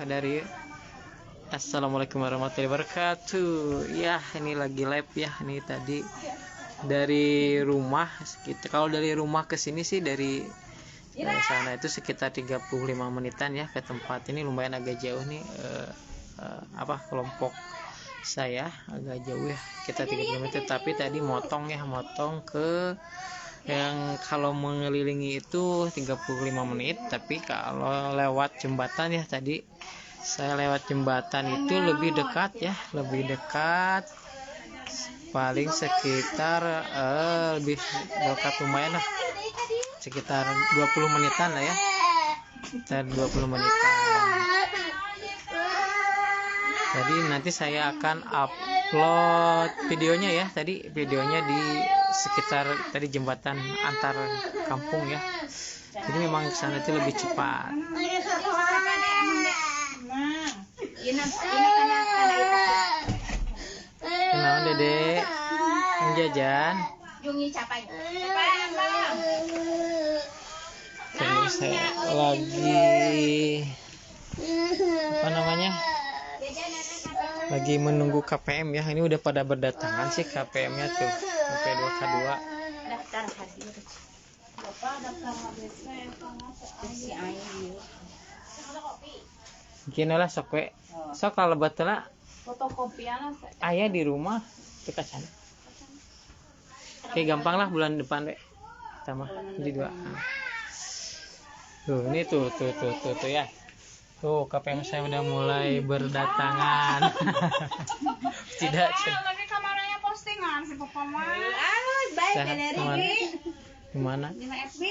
dari Assalamualaikum warahmatullahi wabarakatuh. Ya, ini lagi live ya. Ini tadi dari rumah sekitar, kalau dari rumah ke sini sih dari sana itu sekitar 35 menitan ya ke tempat ini, lumayan agak jauh nih. Kelompok saya agak jauh ya, kita 30 menit, tapi tadi motong ke yang kalau mengelilingi itu 35 menit, tapi kalau lewat jembatan ya, tadi saya lewat jembatan itu lebih dekat ya, paling sekitar lebih dekat, lumayan lah, sekitar 20 menitan lah ya, sekitar 20 menitan. Jadi nanti saya akan upload videonya ya, tadi videonya di sekitar tadi jembatan antar kampung ya. Jadi memang kesana itu lebih cepat. Kenal Dede jajan. Terus saya lagi menunggu KPM ya. Ini udah pada berdatangan sih KPM-nya tuh, P2K2. Daftar hadir. Bapak daftar hadir Gini lah sok we. Sok kalau betul fotokopian ayah di rumah dekat sana. Oke, gampang lah, bulan depan we. Tambah jadi 2. Tuh, ini tuh ya. Tuh, KPM saya udah mulai berdatangan. Tidak. Lagi kamarnya postingan si Papa mah. Baik dari di mana? Di FB.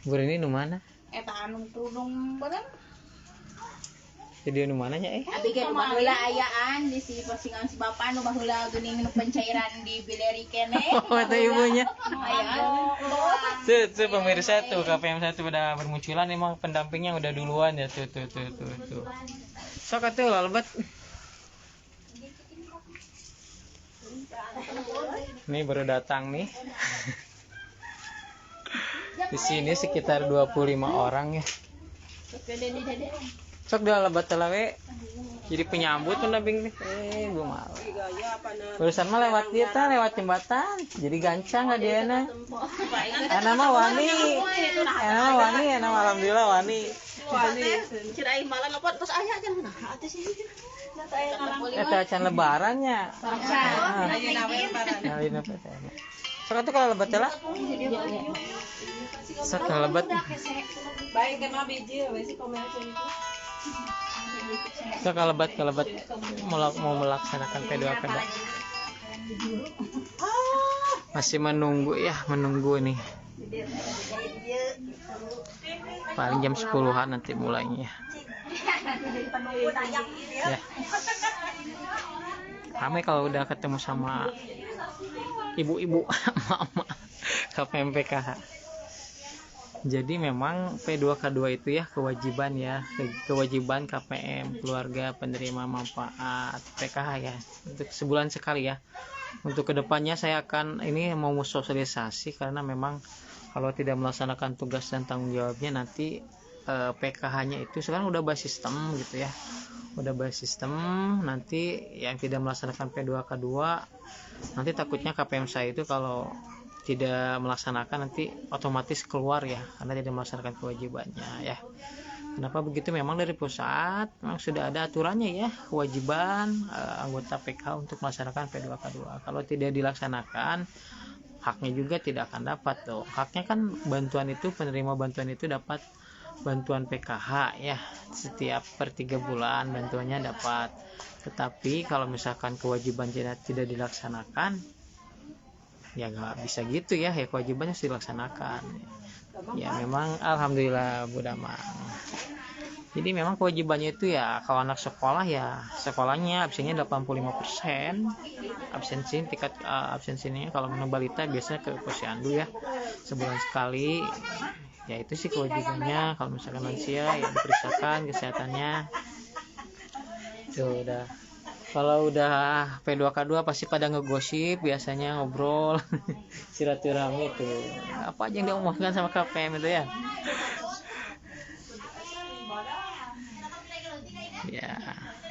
Bur ini di mana? Eta anu tudung bareng. Jadi di mana nya Abi ge baheula ayaan di si postingan si Bapak nu baheula geuning nu pencairan di Bileri kene. Oh, itu ibunya. Ayaan. Tuh pemirsa, tuh KPM saya tuh udah bermunculan, emang pendampingnya udah duluan ya, tuh. Sok atuh lalebet. Ini baru datang nih. Di sini sekitar 25 orang ya. Sok dia lebat we. Jadi penyambut pendamping nih. Belum mau. Barusan mah lewat dia lewat jembatan. Jadi gancang enggak dia na. Nama Wani. Alhamdulillah Wani. Cirain malah ngepot terus aya aja nah atuh sih. Eta can lebarannya. Sok atuh kalau lebat lah. Sok kalau lebat. Baik kena biji we si komen itu. So kalebat mau melaksanakan P2K2. Masih menunggu nih. Paling jam 10-an nanti mulainya. Ya. Ramai kalau udah ketemu sama ibu-ibu, mama KPM PKH. Jadi memang P2K2 itu ya kewajiban KPM, keluarga penerima manfaat PKH ya, untuk sebulan sekali ya. Untuk kedepannya saya akan mau sosialisasi, karena memang kalau tidak melaksanakan tugas dan tanggung jawabnya nanti PKH-nya itu sekarang udah basis sistem gitu ya. Udah basis sistem, nanti yang tidak melaksanakan P2K2 nanti takutnya KPM saya itu kalau tidak melaksanakan nanti otomatis keluar ya, karena tidak melaksanakan kewajibannya ya. Kenapa begitu? Memang dari pusat memang sudah ada aturannya ya, kewajiban anggota PK untuk melaksanakan P2K2. Kalau tidak dilaksanakan, haknya juga tidak akan dapat tuh. Haknya kan bantuan itu, penerima bantuan itu dapat bantuan PKH ya, setiap per 3 bulan bantuannya dapat. Tetapi kalau misalkan kewajiban tidak dilaksanakan, ya nggak bisa gitu ya, kewajibannya harus dilaksanakan ya. Memang alhamdulillah Bu Damang, jadi memang kewajibannya itu ya, kalau anak sekolah ya sekolahnya absennya 85%, tingkat absensinya. Kalau anak balita biasanya ke posyandu ya, sebulan sekali ya, itu sih kewajibannya. Kalau misalkan lansia ya diperiksakan kesehatannya tuh udah. Kalau udah P2K2 pasti pada ngegosip, biasanya ngobrol silaturahmi tuh, apa aja yang diomongkan sama KPM itu ya. Ya,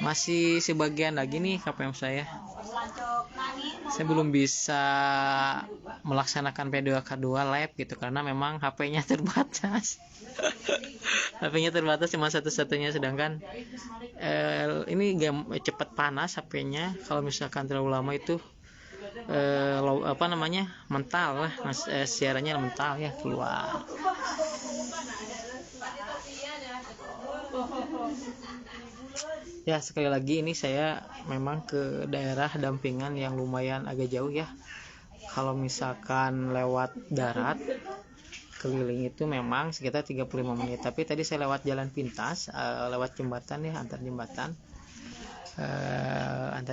masih sebagian lagi nih KPM saya. Saya belum bisa melaksanakan P2K2 live gitu karena memang HP-nya terbatas. HP-nya terbatas cuma satu-satunya, sedangkan ini cepat panas HP-nya. Kalau misalkan terlalu lama itu mental lah, siarannya mental ya keluar. Ya, sekali lagi ini saya memang ke daerah dampingan yang lumayan agak jauh ya. Kalau misalkan lewat darat keliling itu memang sekitar 35 menit, tapi tadi saya lewat jalan pintas, lewat jembatan ya, antar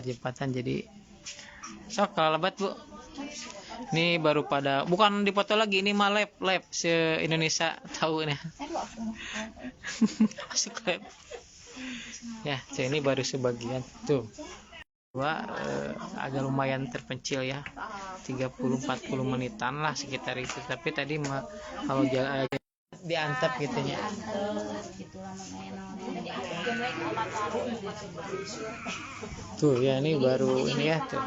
jembatan, jadi sok kalau lebat Bu. Ini baru pada, bukan dipoto lagi, ini mah lab se-Indonesia tahu nih. Masuk lab. Ya, ini baru sebagian tuh. Agak lumayan terpencil ya. 30-40 menitan lah sekitar itu. Tapi tadi kalau jalan diantep gitu ya. Tuh ya, ini baru ini ya tuh.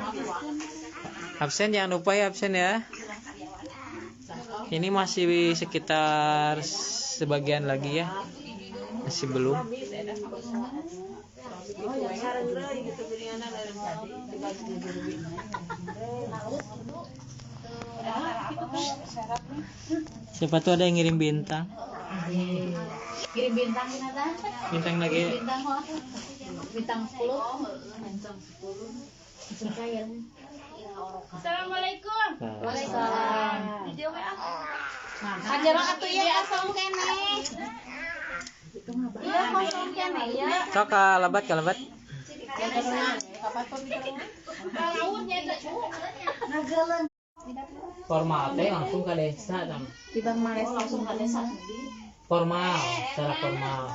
Absen, jangan lupa ya absen ya. Ini masih sekitar sebagian lagi ya. Masih belum. Siapa tuh ada yang ngirim bintang? Kirim bintang Bintang lagi. Bintang 10. Assalamualaikum. Waalaikumsalam. Video WA. Ajaran atuh ya kosong kene. Iya kosong kene ya. Sok lebat. Formal teh langsung ke desa tam. Di Bang Males langsung ke desa. Formal, secara formal.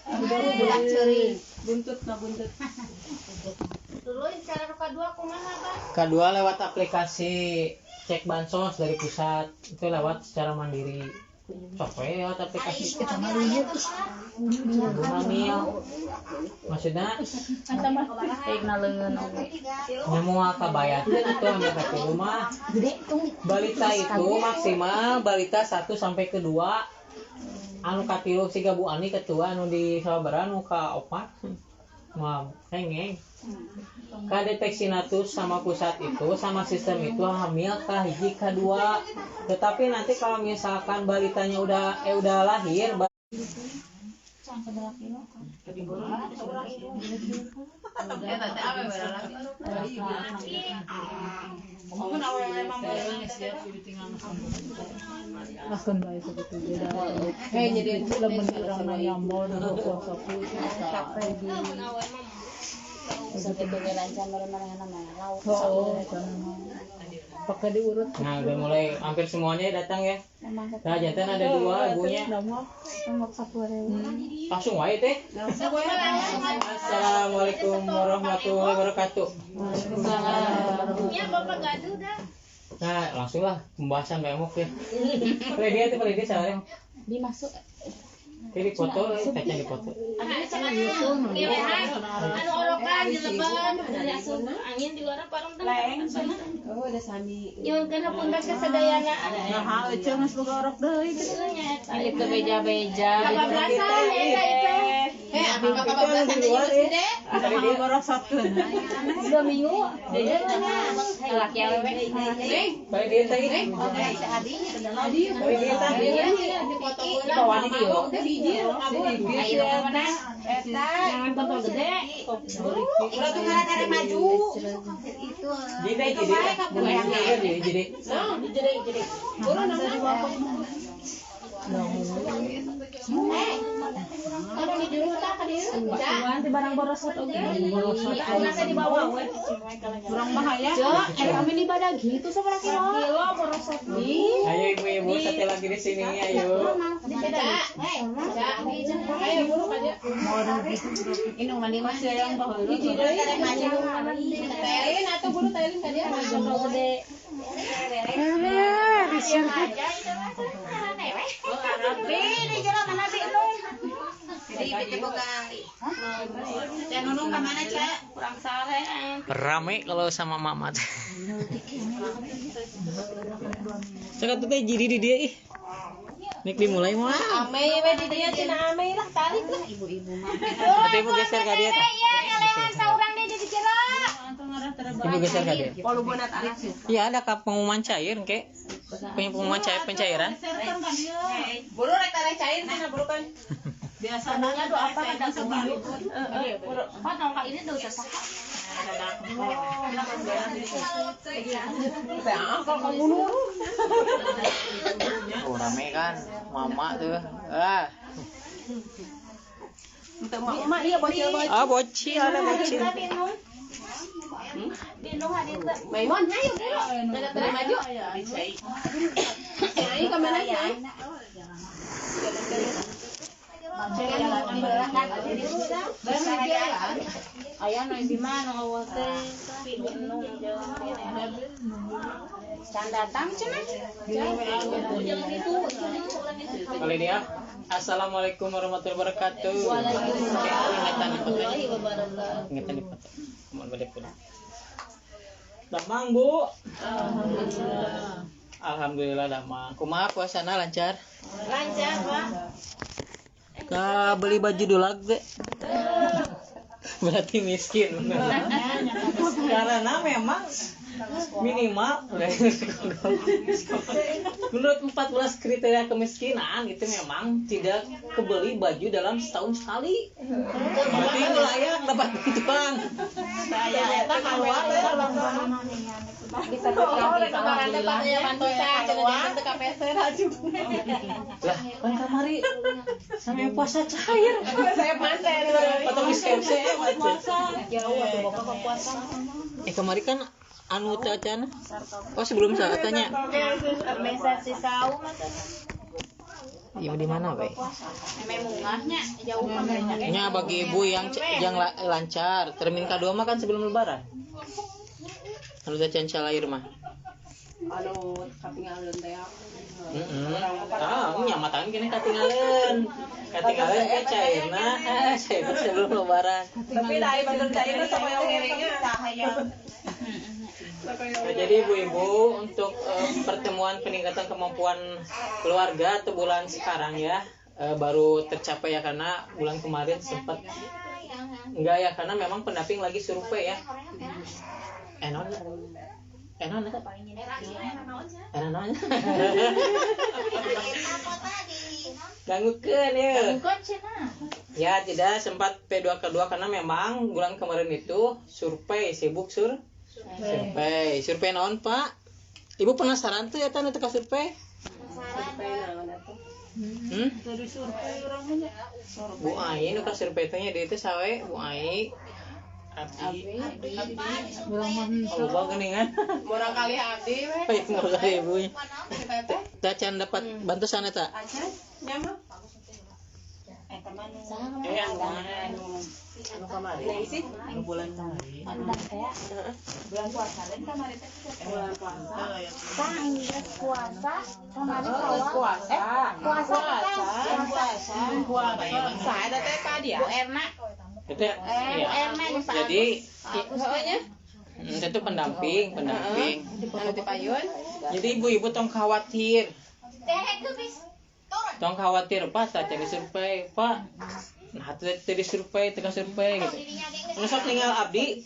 Budak ceri. buntut. Dulu cara kedua kumaha Bang? Kedua lewat aplikasi cek bansos dari pusat, itu lewat secara mandiri. Capek lewat aplikasi kita mandiri. Maksudnya semua kabayat itu hanya ke rumah. Balita itu maksimal balita 1 sampai ke 2. Anu katilu siga Bu Ani ketua anu di sababaraha anu ka 4. Mah hengeng. Kadeteksi natus sama pusat itu sama sistem itu hamil ka hiji ka 2. Tetapi nanti kalau misalkan balitanya udah lahir Akan baik seperti beda. Jadi film mendirang nyambol dulu kuasa capek di. Sampai lancar mana laut. Pakai diurut. Nah, udah mulai hampir semuanya datang ya. Nah, jantan ada 2 ibunya. Langsung wae teh. Assalamualaikum warahmatullahi wabarakatuh. Ya Bapak gaduh dah. Nah, langsung lah pembahasan memok ya. Kalau dia soalnya Dimasuk. di foto, kaca di foto. Anu orokan di leban, angin di luar parang teh. Oh, ada sami. Yun kana pun kesadayana. Nah, eceng geus boga orok deui gitu. Itu beja-beja. Kabablasan eta itu. Abi mah kabablasan di deh. Ada mau gorosotkeun. 2 minggu. Deja laki awewe. Baik dia tadi. Baik dia tadi. Di foto Bawa di dia. Ayo mana? Eta yang foto gede. Udah tuh gara-gara maju. Itu. Jadi. Urang dari bapak. Kalau di juru tak ke dia. Nanti barang borosot oge. Anaknya di bawah we. Kurang bahaya. Kami di badag gitu seberapa kilo borosot di. Ayo ibu-ibu satu lagi di sini ayo. Ayo buruk aja. Ini mandi masih yang baheula. Di juru ada maju. Telin atau buru telin ka dia. Gede. Aja itu mah. Di jero mana di lu. Dan nunung ke mana, Cak? Kurang sare. Rame kalau sama mama teh. Cakap tuh teh jadi di dia ih. Nik dimulai mah. Ame we di dia cenah ame lah tarik lah ibu-ibu mah. Nanti ibu geser ke dia tah. Ya ngalean saurang dia di jero. Ibu geser ke dia. Polubona tarik. Iya ada pengumuman cair kek. Pengumuman pencairan. Buru rek tarik cair cenah buru kan. Biasanya do apa kadang segitu. Pan nongka ini do usah. Oh rame kan, mama tuh. Ah. Untuk mak dia bocil. Ah bocil ada bocil. Maimun ayo buru. Jangan maju. Ayo ke mana ya? Ayah noy di mana awal teh? Can datang cenah. Kali dia. Assalamualaikum warahmatullahi wabarakatuh. Ingatan di foto. Ingatan di foto. Mohon balik pula. Damang Bu. Alhamdulillah damang. Kumaha puasana lancar? Lancar, Pak. Ka beli baju dulag deh. Berarti miskin bener. Karena memang minimal menurut 14 kriteria kemiskinan itu memang tidak kebeli baju dalam setahun sekali. Berarti layak dapat bantuan. Saya eta keluar bisa kemarin pakai bantuan keluar ke KPC aja. Lah, kan kamari sampai puasa cair. Saya manten. Atau miskense puasa. Jauh atuh Bapak ke puasa. Kemarin kan anu teh acan. Oh, sebelum saya tanya. Organisasi saum atuh. Iya di mana, Be? Memungahnya jauh kan banyak. Nya bagi ibu yang lancar, termin kedua mah kan sebelum lebaran. Anu teh can calair mah. Anu katinggalin teh. Nyamatan gini katinggalin. Katinggalin ke cairna, cairna sebelum lebaran. Tapi dari bener cairna sama yang ngiringnya cahaya. Nah, jadi ibu-ibu untuk pertemuan peningkatan kemampuan keluarga atau bulan sekarang ya baru tercapai ya karena bulan kemarin sempat enggak ya karena memang pendamping lagi survei ya. Enon ganggukeun ya. Ya tidak sempat P2 kedua karena memang bulan kemarin itu survei sibuk survei naon Pak? Ibu penasaran tuh ya tanya teka survei? Dari survei orangnya. Bu Ai nu ka survei teh nya di teh sawe Bu Ai. Abdi. Oh, bang geningan. Murang kali abdi we. Baik mau kali ibu. Teh can dapat bantu sana ta? Acan nyama. Eta mana? Anu kamari. Isi Bulan kemarin. bulan puasa lain kamari teh. Bulan puasa. Puasa kemarin Puasa. puasa Saya ada teh ka dia. Erna Itu ya. Jadi itu pendamping. Anu teh payun. Jadi ibu-ibu tong khawatir. Tong khawatir Pak, tak jadi survei Pak. Nah, tadi survei, tengah survei gitu. Nusok tinggal abdi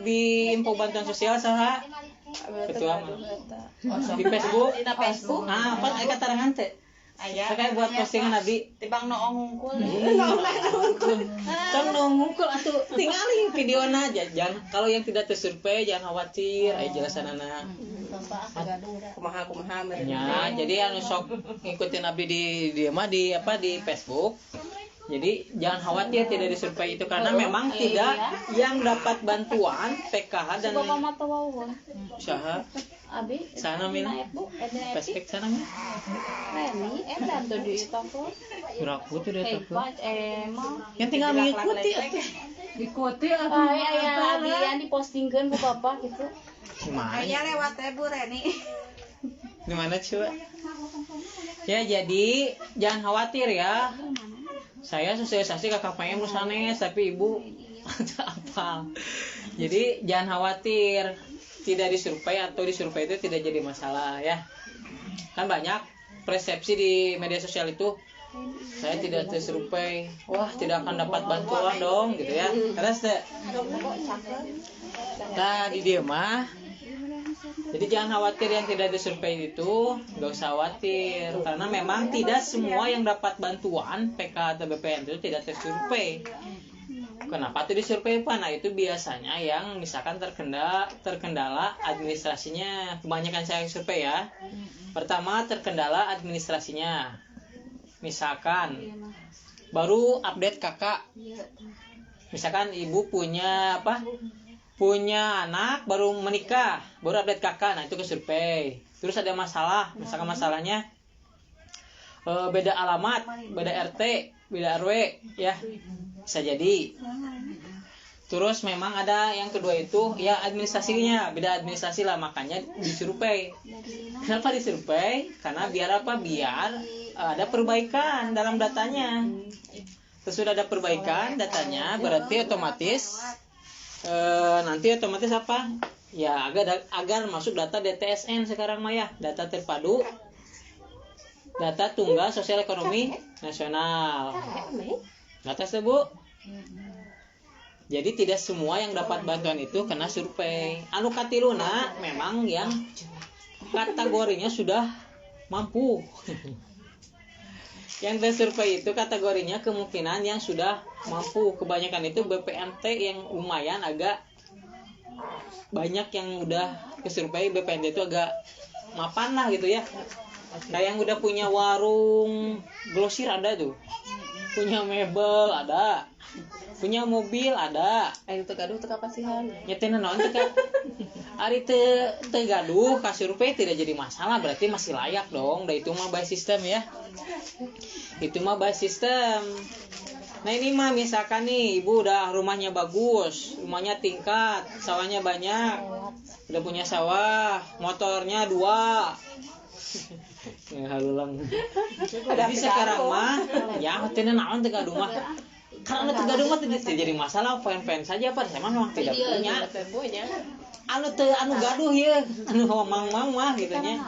di info bantuan sosial saha? Ketua mah. Di Facebook. Dina Facebook. Nah, pas aya katarangan teh. Sekali buat postingan abdi. Tibang no ngungkul. Tong ngungkul atuh tinggalin videona aja. Jangan kalau yang tidak tersurvei jangan khawatir, aya jelasanana. Kumaha Ya, jadi anu sok ngikutin abdi di dia mah di Facebook. Jadi jangan khawatir tidak disurvei itu karena memang tidak yang dapat bantuan PKH dan usaha Abi sana mina perspek sana mina Reni edan tuh di toko kuraku tuh dia tuh emang yang tinggal mengikuti Ikuti aya adian dipostingkeun ku bapak gitu gimana lewat teh Bu Reni. gimana coba ya jadi jangan khawatir ya saya sosialisasi ke KPM lu sanes tapi ibu apa. Jadi jangan khawatir tidak disurvei atau disurvei itu tidak jadi masalah ya. Kan banyak persepsi di media sosial itu, saya tidak tersurvei, wah tidak akan dapat bantuan dong gitu ya. Terus nah di dia mah, jadi jangan khawatir yang tidak disurvei itu, nggak usah khawatir karena memang tidak semua yang dapat bantuan PK atau BPN itu tidak tersurvei. Kenapa tuh disurvei Pak? Nah itu biasanya yang misalkan terkendala administrasinya. Kebanyakan saya survei ya. Pertama terkendala administrasinya. Misalkan baru update kakak. Misalkan ibu punya apa? Punya anak baru menikah, baru update kakak. Nah itu ke survei. Terus ada masalah. Misalkan masalahnya beda alamat, beda RT, beda RW ya. Bisa jadi. Terus memang ada yang kedua itu ya administrasinya, beda administrasi lah, makanya disurvei. Kenapa disurvei? Karena biar apa? Biar ada perbaikan dalam datanya. Terus sudah ada perbaikan datanya, berarti otomatis nanti otomatis apa? Ya agar masuk data DTSN sekarang mah ya, data terpadu data tunggal sosial ekonomi nasional. Atas Bu. Jadi tidak semua yang dapat bantuan itu kena survei. Anu katiluna memang yang kategorinya sudah mampu. Yang tersurvei itu kategorinya kemungkinan yang sudah mampu. Kebanyakan itu BPNT yang lumayan agak banyak yang udah kesurvei. BPNT itu agak mapan lah gitu ya. Kayak yang udah punya warung grosir ada tuh. Punya mebel ada, punya mobil ada. Ayo tegaduh teu kapasihan. Nyetina naon teh Kak? Ari teu gaduh ka survei tidak jadi masalah, berarti masih layak dong. Da itu mah by system ya. Itu mah by system. Nah ini mah misalkan nih ibu udah rumahnya bagus, rumahnya tingkat, sawahnya banyak, udah punya sawah, motornya 2. Halulang. Jadi sekarang mah ya teu naon teu gaduh mah. Karena teu gaduh mah tidak jadi masalah, fine-fine saja Pak. Saya mah memang tidak punya. Anu gaduh ya, anu mang-mang mah gitu nya.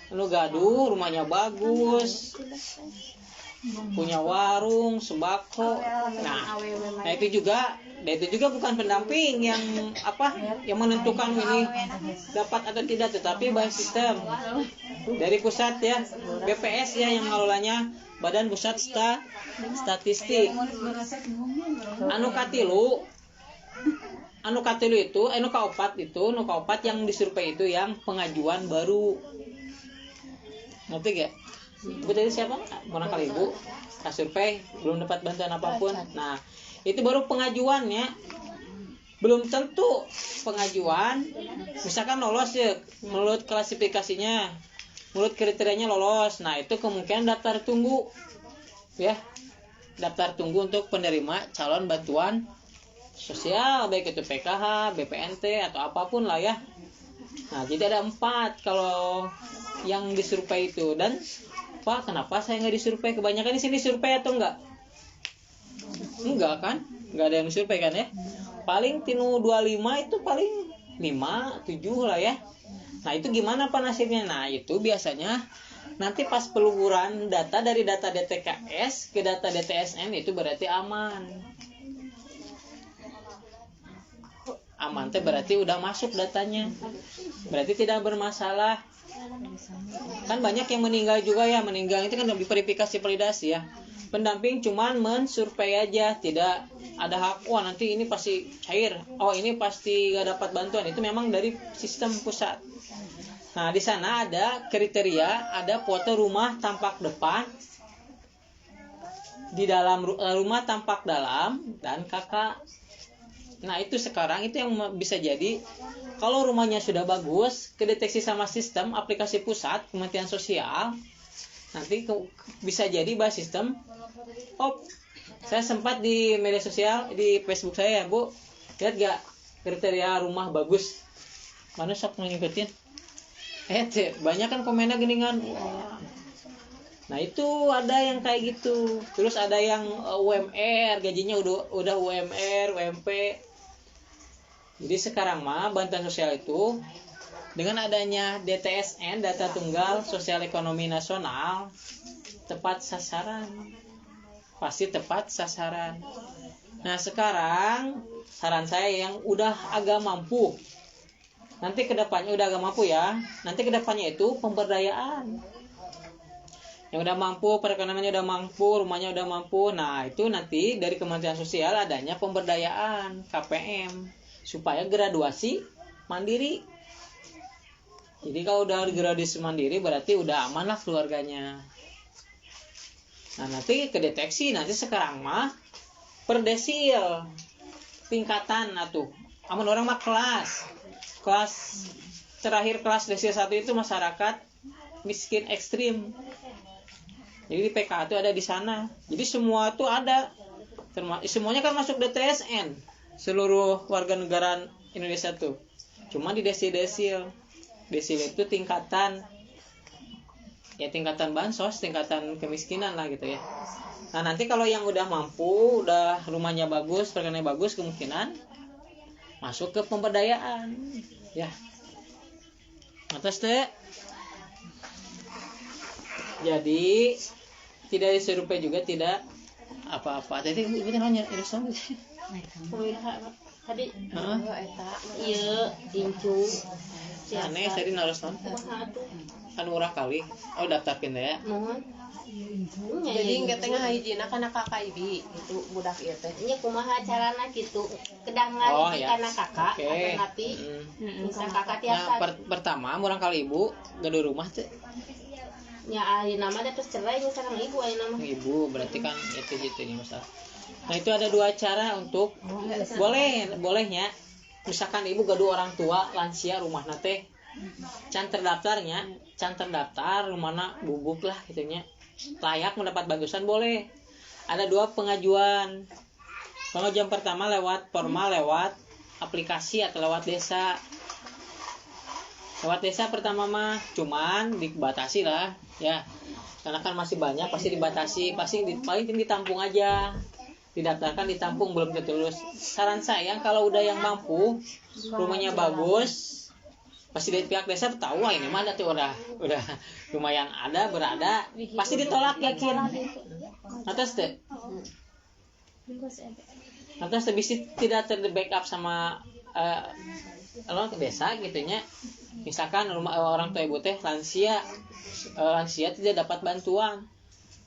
Anu gaduh, rumahnya bagus. Punya warung, sembako. Nah itu juga bukan pendamping yang apa yang menentukan ini dapat atau tidak, tetapi by system dari pusat ya, BPS ya yang mengelolanya, Badan Pusat Statistik. Anu kaopat yang disurvei itu yang pengajuan baru. Ngerti gak? Ibu tadi siapa? Barangkali ibu survei belum dapat bantuan apapun. Nah itu baru pengajuannya, belum tentu pengajuan misalkan lolos ya menurut klasifikasinya, menurut kriterianya lolos. Nah itu kemungkinan daftar tunggu ya, daftar tunggu untuk penerima calon bantuan sosial, baik itu PKH, BPNT atau apapun lah ya. Nah jadi ada 4 kalau yang disurvei itu. Dan Pak kenapa saya nggak disurvei? Kebanyakan di sini survei atau enggak? Enggak kan? Enggak ada yang disurvei kan ya? Paling tinu 25 itu paling 5, 7 lah ya. Nah itu gimana Pak nasibnya? Nah itu biasanya nanti pas peluburan data dari data DTKS ke data DTSN itu berarti aman. Aman teh berarti udah masuk datanya. Berarti tidak bermasalah. Kan banyak yang meninggal juga ya. Meninggal itu kan belum diverifikasi validasi ya. Pendamping cuman mensurvei aja, tidak ada hak, wah nanti ini pasti cair, oh ini pasti gak dapat bantuan. Itu memang dari sistem pusat. Nah di sana ada kriteria, ada foto rumah tampak depan, di dalam rumah tampak dalam, dan kakak. Nah itu sekarang itu yang bisa jadi kalau rumahnya sudah bagus, kedeteksi sama sistem aplikasi pusat Kementerian Sosial, nanti bisa jadi bahas sistem. Oh, saya sempat di media sosial, di Facebook saya ya Bu, lihat gak kriteria rumah bagus? Mana sok ngikutin? Banyak kan komennya geningan. Wah, Nah itu ada yang kayak gitu. Terus ada yang UMR, gajinya udah UMR, UMP. Jadi sekarang mah bantuan sosial itu dengan adanya DTSN, data tunggal sosial ekonomi nasional, tepat sasaran. Pasti tepat sasaran. Nah sekarang saran saya yang udah agak mampu, nanti kedepannya udah agak mampu ya, nanti kedepannya itu pemberdayaan. Yang udah mampu, perekonomiannya udah mampu, rumahnya udah mampu. Nah itu nanti dari Kementerian Sosial adanya pemberdayaan KPM supaya graduasi mandiri. Jadi kalau udah graduasi mandiri berarti udah aman lah keluarganya. Nah nanti kedeteksi, nanti sekarang mah per desil tingkatan atuh. Amun orang mah kelas terakhir kelas desil 1 itu masyarakat miskin ekstrim. Jadi di PK itu ada di sana. Jadi semua itu ada. Semuanya kan masuk DTSN. Seluruh warga negara Indonesia tuh. Cuma di desil-desil. Desil itu tingkatan bansos, tingkatan kemiskinan lah gitu ya. Nah, nanti kalau yang udah mampu, udah rumahnya bagus, perekonomiannya bagus, kemungkinan masuk ke pemberdayaan. Ya. Atas teh. Jadi tidak diserupai juga tidak apa-apa. Tadi ibu nanya ilusan gitu. Tadi Heeh. iya incu Aneh tadi narusan. Anu urang kali. Oh daftarkeun teh ya. mohon Jadi engke tengah hijina kana kakak ibi itu budak ieu teh. nya kumaha carana gitu kedang Oh, ngalih ya. kana kakak Oke. atau napi misal kakak tiap Nah, pertama urang kali ibu gaduh rumah teh. nya ayeuna mah terus cerai nya sareng ibu ayeuna mah Ibu berarti kan itu ini masalah. Nah, itu ada 2 cara untuk bolehnya. Misalkan ibu gaduh orang tua lansia rumahna teh can terdaftar rumahna bubuk lah gitunya. Layak mendapat bantuan boleh. Ada 2 pengajuan. Pengajuan pertama lewat formal lewat aplikasi atau lewat desa. Lewat desa pertama mah cuman dibatasi lah ya. Karena kan masih banyak pasti dibatasi, paling ditampung aja. Didaftarkan ditampung belum tentu lulus. Saran saya kalau udah yang mampu, rumahnya bagus, pasti dari pihak desa tahu ini mah tuh udah lumayan berada, pasti ditolak yakin. Atas teh bisa tidak terbackup sama ke desa gitunya. Misalkan rumah orang tua ibu teh lansia tidak dapat bantuan,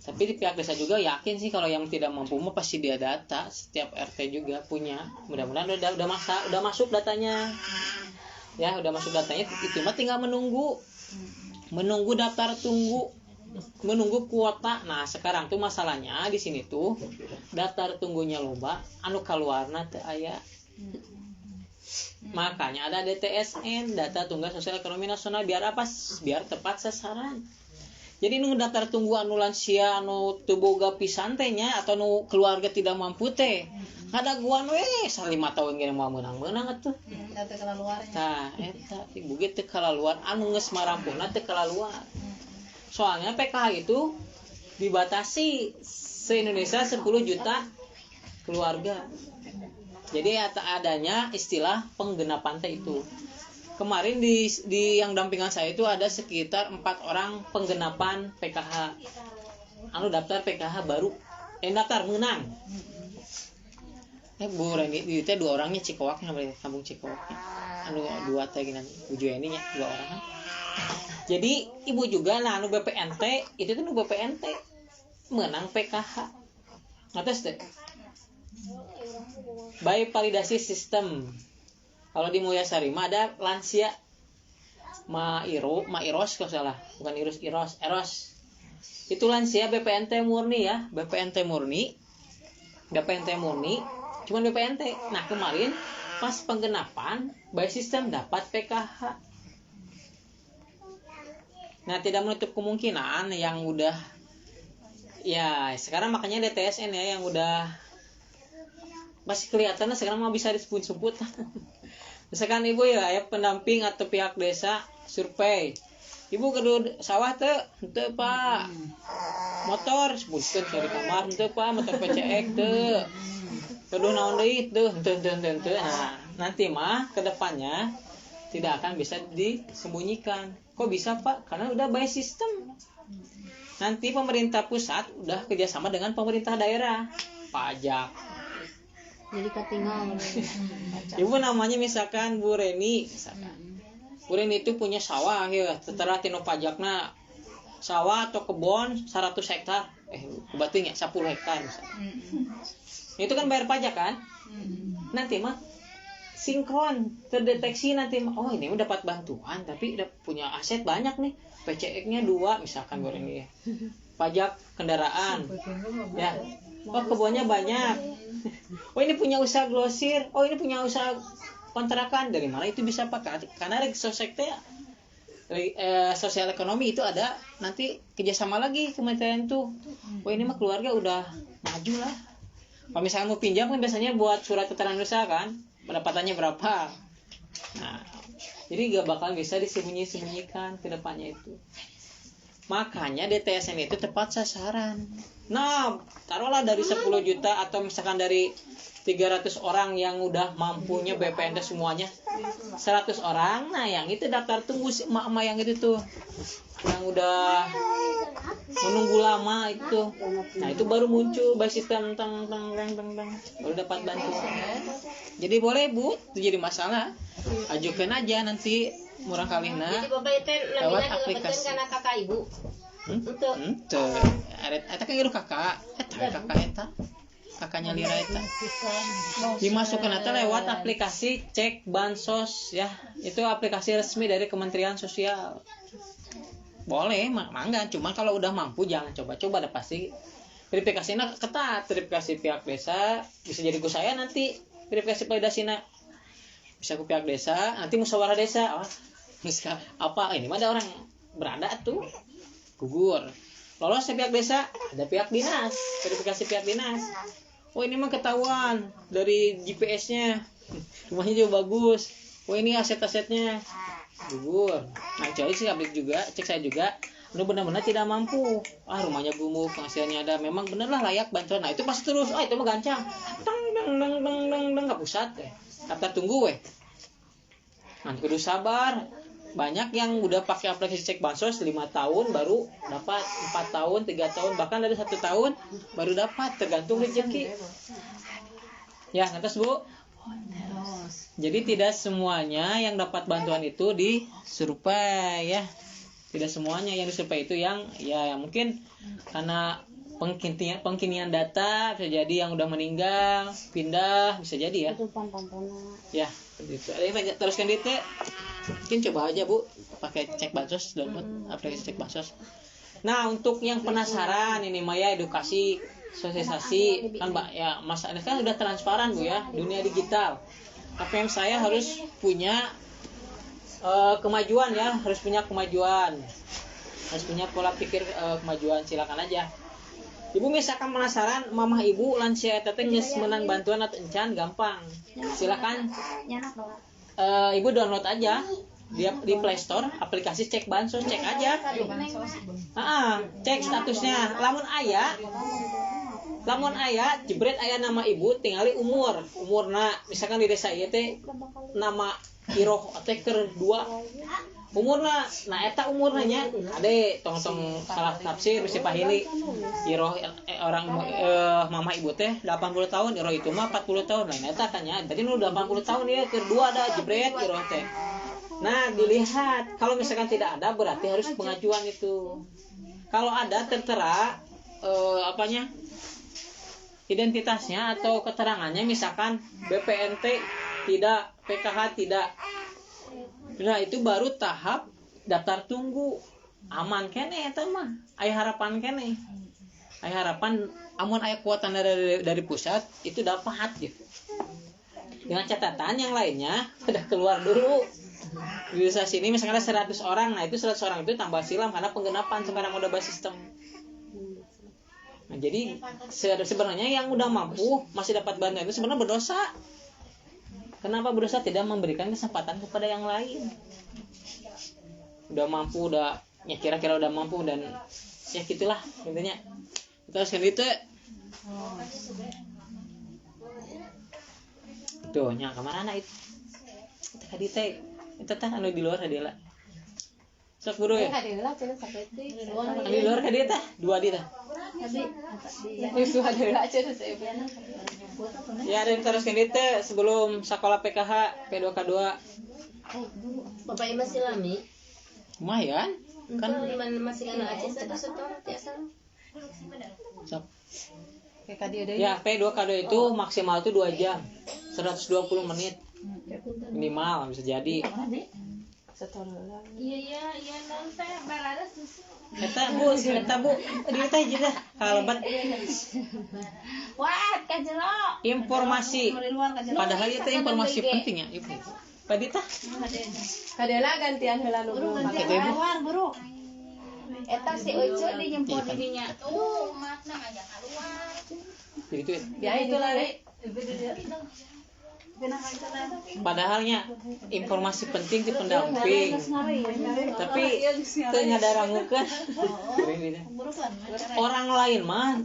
tapi di pihak desa juga yakin sih kalau yang tidak mampu mah pasti dia data, setiap RT juga punya. Mudah-mudahan udah masuk datanya ya, udah masuk datanya. Itu mah tinggal menunggu daftar tunggu, menunggu kuota. Nah sekarang tuh masalahnya di sini tuh daftar tunggunya loba, anu kaluarna teu aya. Makanya ada DTSN, data tunggal sosial ekonomi nasional, biar apa? Biar tepat sasaran. Jadi nu daftar tunggu anu lansia anu teu boga pisan teh nya atau nu keluarga tidak mampu teh. Ngadaguan we 5 tahun gini mau menang-menang atuh. Teu kalaluar. Tah eta ibu ge teu kalaluar, anu geus marampuna teu kalaluar. Soalnya PKH itu dibatasi se-Indonesia 10 juta keluarga. Jadi adanya istilah penggenapan teh itu. Kemarin di yang dampingan saya itu ada sekitar 4 orang penggenapan PKH. Anu daftar PKH baru, daftar menang. Bu Reni di teh 2 orangnya Cikowaknya berarti kampung Cikowaknya. Anu 2 teh gini Bujueni nya 2 orang. Jadi ibu juga nah anu BPNT itu tuh BPNT menang PKH. Atas teh. Baik validasi sistem. Kalau di Mulyasari mah ada lansia Mairos kalau salah, bukan Eros. Itu lansia BPNT murni ya, BPNT murni. Cuman BPNT. Nah, kemarin pas penggenapan by sistem dapat PKH. Nah, tidak menutup kemungkinan yang udah ya, sekarang makanya DTSN ya yang udah masih kelihatannya sekarang mau bisa disebut-sebut. Misalkan ibu ya pendamping atau pihak desa survei Ibu kudu sawah teu Pak. Motor sebutkeun dari kamar teu Pak, motor PCX teu. Kudu naon deui teu. Nah, nanti mah kedepannya tidak akan bisa disembunyikan. Kok bisa Pak? Karena udah by system. Nanti pemerintah pusat udah kerjasama dengan pemerintah daerah, pajak. Jadi ketinggalan. Ibu namanya misalkan Bu Reni, misalkan. Bu Reni itu punya sawah ya, setelah tino pajakna sawah atau kebun 100 hektar, kebetulannya 10 hektar misalkan. Itu kan bayar pajak kan? Nanti mah sinkron, terdeteksi nanti oh ini udah dapat bantuan tapi udah punya aset banyak nih, PCX-nya 2 misalkan Bu Reni. Pajak kendaraan. Ya. Oh kebunnya banyak. Oh ini punya usaha glosir. Oh ini punya usaha kontrakan. Dari mana itu bisa pakai? Karena sosial ekonomi itu ada nanti kerjasama lagi kementerian tuh. Oh ini mah keluarga udah maju lah. Kalau misalnya mau pinjam kan biasanya buat surat keterangan usaha kan, pendapatannya berapa. Nah, jadi gak bakal bisa disembunyikan ke depannya itu. Makanya DTSN itu tepat sasaran. Nah, taruhlah dari 10 juta atau misalkan dari 300 orang yang udah mampunya BPNT semuanya 100 orang. Nah, yang itu daftar tunggu si emak-emak yang itu tuh. Yang udah menunggu lama itu. Nah, itu baru muncul by sistem baru dapat bantuan. Jadi boleh Bu, itu jadi masalah. Ajukan aja nanti murah kalina. Jadi Bapak itu lewat namanya aplikasi. karena kakak ibu. Untuk Eta kan ieu kakak. Eta. Kakaknya Lira eta. Dimasukkan eta lewat aplikasi Cek Bansos ya. Itu aplikasi resmi dari Kementerian Sosial. Boleh, mangga. Cuma kalau udah mampu jangan coba-coba, ada pasti verifikasinya ketat. Verifikasi pihak desa bisa jadi ku saya nanti. Verifikasi validasinya bisa ku pihak desa, nanti musyawarah desa. Oh, misal apa ini mah ada orang berada tuh gugur. Lolos ke pihak desa, ada pihak dinas, verifikasi pihak dinas. Oh ini mah ketahuan dari GPS-nya, rumahnya jauh bagus. Oh ini aset-asetnya gugur. Nah coba sih update juga, cek saya juga. Lu benar-benar tidak mampu. Ah rumahnya gumuk, penghasilannya ada, memang bener lah layak bantuan. Nah itu pasti terus. Oh itu mah gancang. Deng ke pusat. Kata tunggu weh. Nanti kudu sabar. Banyak yang udah pakai aplikasi Cek Bansos 5 tahun baru dapat, 4 tahun, 3 tahun, bahkan dari 1 tahun baru dapat, tergantung rezeki. Ya, ngertos Bu? Jadi tidak semuanya yang dapat bantuan itu disurvei ya. Tidak semuanya yang disurvei itu yang ya mungkin karena pengkinian data, bisa jadi yang udah meninggal, pindah, bisa jadi ya. Ya, begitu. Ada yang teruskan di mungkin coba aja Bu pakai Cek Bansos, download aplikasi Cek Bansos. Nah untuk yang penasaran ini Maya edukasi sosialisasi kan Mbak ya Mas Anies kan udah transparan Bu ya dunia digital. KPM saya harus punya kemajuan ya, harus punya kemajuan, harus punya pola pikir kemajuan. Silakan aja. Ibu misalkan penasaran mamah ibu lansia teteh menang bantuan atau encan gampang. Silakan. Ibu download aja di Play Store aplikasi Cek Bansos, cek aja. Cek statusnya. Lamun aya jebret aya nama ibu, tinggali umurna. Misalkan di desa ieu teh nama Iroh teh keur 2 umurna. Nah eta umurna nya ade tong salah tafsir bisi pahili. Iroh orang mama ibu teh 80 tahun, Iroh itu mah 40 tahun. Nah eta tanya, tadi nu 80 tahun ya keur 2 ada jebret Iroh teh. Nah, dilihat kalau misalkan tidak ada berarti harus pengajuan itu. Kalau ada tertera identitasnya atau keterangannya misalkan BPNT tidak, PKH tidak. Nah, itu baru tahap daftar tunggu. Aman kene eta mah. Aya harapan kene. Aya harapan amun aya kuatan dari pusat itu dapat gitu. Dengan catatan yang lainnya udah keluar dulu. Di desa sini misalnya ada 100 orang. Nah, itu 100 orang itu tambah silam karena penggenapan sekarang udah base sistem. Nah, jadi sebenarnya yang udah mampu masih dapat bantuan itu sebenarnya berdosa. Kenapa berdosa? Tidak memberikan kesempatan kepada yang lain. udah mampu, udah ya kira-kira udah mampu, dan ya gitulah intinya. Terus kan itu tuh nya kemana itu tadi teh itu teh anu di luar hadiah lah sok buru ya Hadiah lah cenah sampai teh. anu di luar hadiah teh dua di teh Itu hadiah lah cenah saya. ya. Dan terus kan itu sebelum sekolah PKH P2K2 Bapak Imas Silami. lumayan kan Masih kena Aceh satu setor biasa. sok. Kayak kadi ada Ya P2K2 itu maksimal tuh 2 jam 120 menit minimal bisa jadi. setor lah. Iya nanti balada susu. Eta bu dia teh jadi kalebat Wah, kajelok. informasi, padahal itu informasi penting ya ibu. Tadi tah Kadela gantian heula nu belum pakai. Kata ibu Bro. Eta si Ucu di nyempur dirinya. Makna ngajak keluar. gitu ya. Ya itu lah Rek. Padahalnya informasi penting di pendamping, tapi teu ngadarangukeun orang lain mah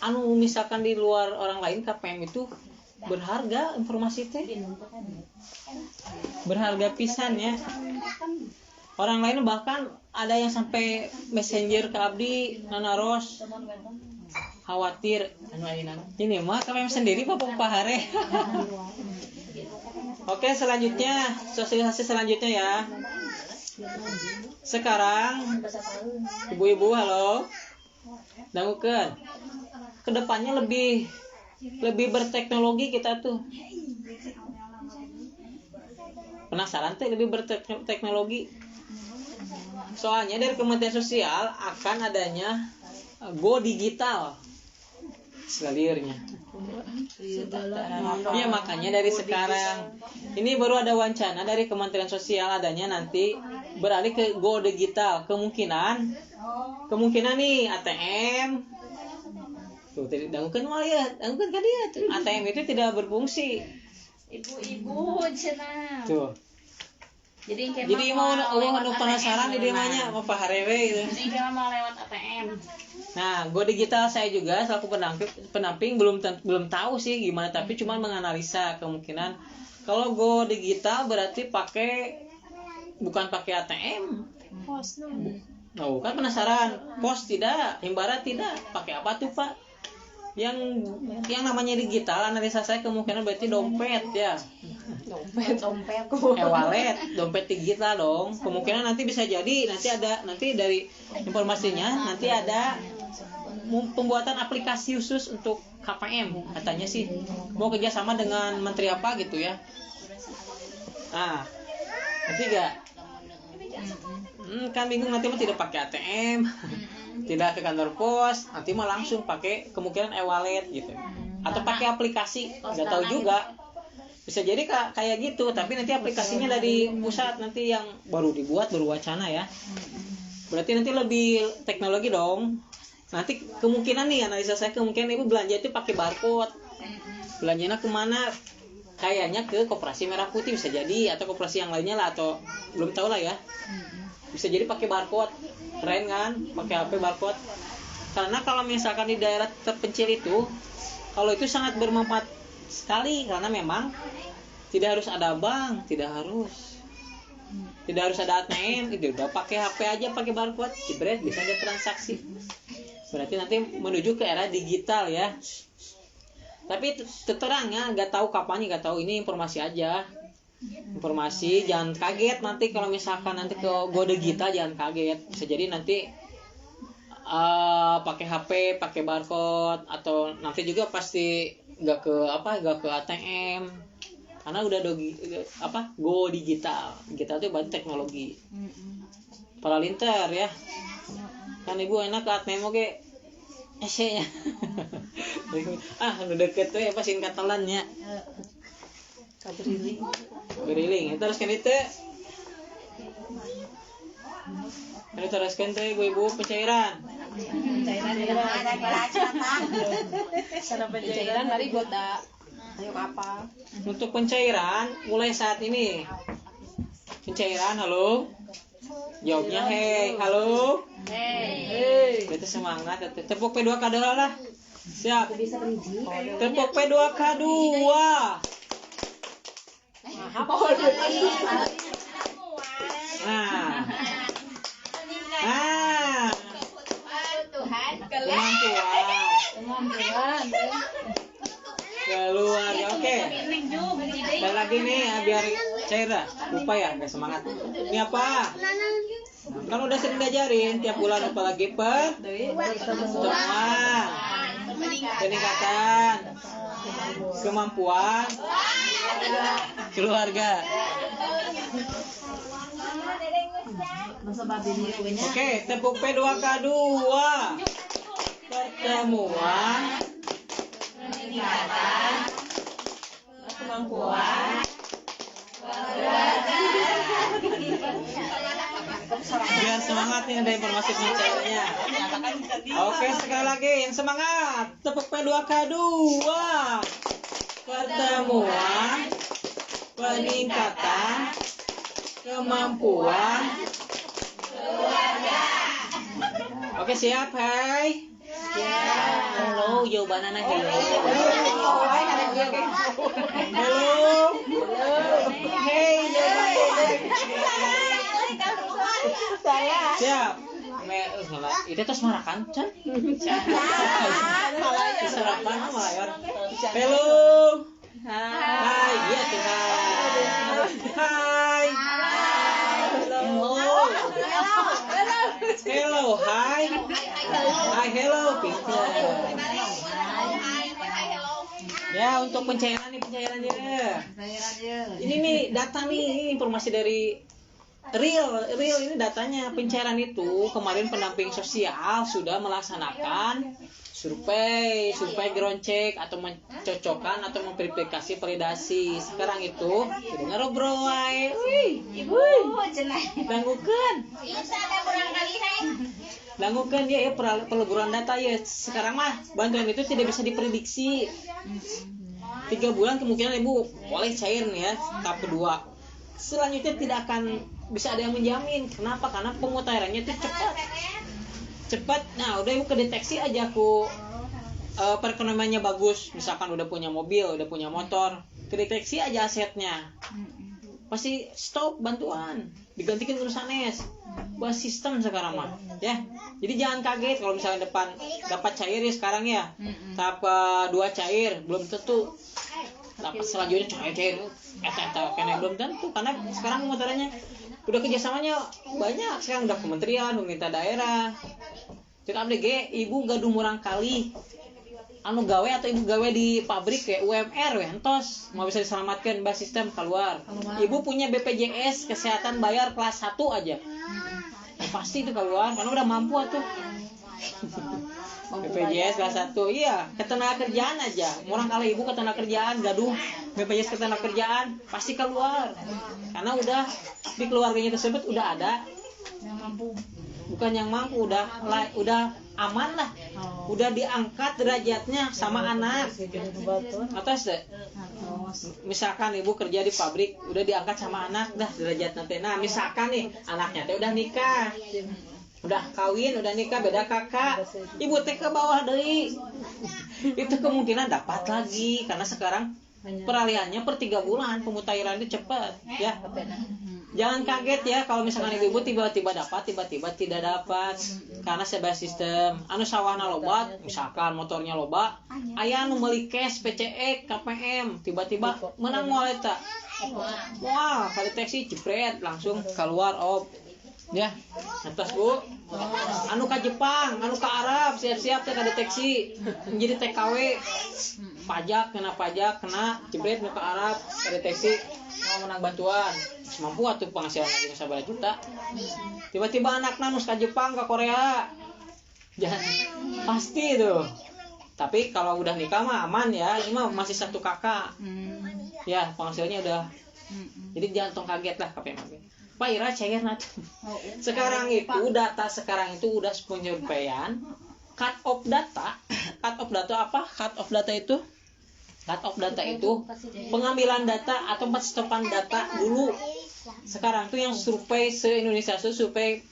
anu misalkan di luar orang lain KPM itu berharga informasi teh berharga pisan ya. Orang lain bahkan ada yang sampai messenger ke abdi nanaros khawatir ini mah KPM sendiri Bapak Pahare. Oke, selanjutnya sosialisasi selanjutnya ya. Sekarang ibu-ibu halo dangukeun kedepannya lebih berteknologi kita tuh. Penasaran tuh lebih berteknologi. Soalnya dari Kementerian Sosial akan adanya Go Digital selirnya. Iya makanya dari sekarang ini baru ada wacana dari Kementerian Sosial adanya nanti beralih ke Go Digital. Kemungkinan nih ATM tuh tidak dangukeun mah ya, dangukeun ka dia tuh. ATM itu tidak berfungsi. Ibu-ibu cenah. Tuh. Jadi mau penasaran di dia mah mau paharewe gitu. Jadi kita mau lewat ATM. Nah, Go Digital saya juga selaku pendamping belum tahu sih gimana, tapi cuma menganalisa kemungkinan kalau Go Digital berarti bukan pakai ATM. Pos Oh, kan penasaran. Pos tidak, Himbara tidak. Pakai apa tuh, Pak? Yang namanya digital, analisa saya kemungkinan berarti dompet ya. dompet. Wallet, dompet digital dong. Kemungkinan nanti bisa jadi nanti dari informasinya nanti ada pembuatan aplikasi khusus untuk KPM katanya sih. Mau kerjasama dengan menteri apa gitu ya. Nah, nanti enggak kan bingung nanti mah tidak pakai ATM. Tidak ke kantor pos, nanti mah langsung pakai kemungkinan e-wallet gitu. Atau pakai aplikasi, nggak tahu juga. Bisa jadi kayak gitu, tapi nanti aplikasinya dari pusat nanti yang baru dibuat, baru wacana ya. Berarti nanti lebih teknologi dong. Nanti kemungkinan nih analisa saya kemungkinan ibu belanja itu pakai barcode. Belanjanya kemana? Kayaknya ke Koperasi Merah Putih bisa jadi, atau koperasi yang lainnya lah, atau belum tahu lah ya. Bisa jadi pakai barcode. Keren kan pakai HP barcode, karena kalau misalkan di daerah terpencil itu kalau itu sangat bermanfaat sekali, karena memang tidak harus ada bank, tidak harus ada ATM, itu udah pakai HP aja, pakai barcode jebret bisa ada transaksi. Berarti nanti menuju ke era digital ya. Tapi terangnya nggak tahu kapannya, nggak tahu, ini informasi aja. Informasi, jangan kaget nanti kalau misalkan nanti ke Go Digital, jangan kaget, bisa jadi nanti pakai HP, pakai barcode, atau nanti juga pasti nggak ke ATM, karena udah Go Digital itu banyak teknologi. Para linter ya, kan ibu enak ke ATM oke, nya udah deket tuh ya pas singkatalannya. Beriling terus kan itu teruskan teh ibu pencairan mari gota ayo apa untuk pencairan mulai saat ini Pencairan, halo. Jawabnya hei, halo. Hei. Itu semangat. Tepuk P2K dulu lah. Siap. Tepuk P2K2. Nah. Ah. Kemampuan. Keluar ya, oke. Dan lagi nih ya, biar cair dah. Lupa ya, nggak semangat. Ini apa? Kan udah sering diajarin tiap bulan apa lagi pertemuan, peningkatan, kemampuan, keluarga. Oke, tepuk P2K2. Pertemuan, peningkatan, kemampuan, biar semangat nih, ada informasi pencairnya. Oke, sekali lagi yang semangat. Tepuk P2K2. Pertemuan, peningkatan, kemampuan, keluarga. Oke, siap, hai. Halo, jawabannya hello. Halo. Hey, siap. Itu terus marakan, Chan. Sarapan malayar. Halo. Hai, iya tuh. Hai. Hello, hai. Hai, hello, pintar. Ya, untuk pencairannya. Ini nih data nih, ini informasi dari real ini datanya. Pencairan itu kemarin pendamping sosial sudah melaksanakan survei ground check atau mencocokkan atau memverifikasi validasi. Sekarang itu dengar obrol wae. Ibu, Dangukeun dia ya peleburan data ya. Sekarang mah bantuan itu tidak bisa diprediksi. 3 bulan kemungkinan ibu boleh cair nih ya, tahap kedua. Selanjutnya tidak akan bisa ada yang menjamin. Kenapa? Karena pemutahirannya itu cepat. Nah, udah ibu kedeteksi aja aku perekonomiannya bagus. Misalkan udah punya mobil, udah punya motor, kedeteksi aja asetnya. Pasti stop bantuan, digantikan urusanes. Buat sistem sekarang mah, ya. Jadi jangan kaget kalau misalnya dapat cair ya sekarang ya. Tahap 2 cair belum tentu. Dapat selanjutnya cair. Karena belum tentu, karena sekarang pemutarannya udah kerjasamanya banyak. Sekarang udah kementerian, pemerintah daerah. Tidak abg, ibu gaduh murang kali. Anu gawe atau ibu gawe di pabrik kayak UMR entos mau bisa diselamatkan bahas sistem keluar. Ibu punya BPJS kesehatan bayar kelas 1 aja. Pasti itu keluar karena udah mampu atuh. BPJS kelas 1. Iya, ketenaga kerjaan aja. Murang kali ibu ketenaga kerjaan gaduh BPJS ketenaga kerjaan pasti keluar. Karena udah di keluarganya tersebut udah ada yang mampu. Bukan yang mampu, udah aman lah. Udah diangkat derajatnya sama anak. Atas deh. Misalkan ibu kerja di pabrik, udah diangkat sama anak dah derajat nanti. Nah, misalkan nih anaknya teh udah nikah. Udah kawin, udah nikah, beda kakak. Ibu teh ke bawah deui. Itu kemungkinan dapat lagi karena sekarang peralihannya per 3 bulan, pemutahiran itu cepat, ya. Jangan kaget ya kalau misalkan ibu tiba-tiba dapat, tiba-tiba tidak dapat. Karena sebuah sistem anu sawahna loba, misalkan motornya loba, aya anu meuli cash, PCE, KPM, tiba-tiba menang moal eta. Wah, kadeteksi jepret langsung keluar ya. Atas Bu. Anu ka Jepang, anu ka Arab, siap-siap teh kadeteksi menjadi TKW. Pajak kena jepret nu ka Arab, kadeteksi mau menang bantuan. Mampu atuh penghasilan lagi sabaraha juta. Tiba-tiba anakna nus ka Jepang, ka Korea. Jangan pasti itu. Tapi kalau udah nikah mah aman ya. Ini mah masih satu kakak. Ya, penghasilannya udah. Jadi jangan tong kaget lah KPM. Pak Ira cair nat. Sekarang itu data sekarang itu udah penyurveian cut off data. Cut off data apa? Cut off data itu pengambilan data atau penstopan data dulu Sekarang tuh yang survei se-Indonesia tuh survei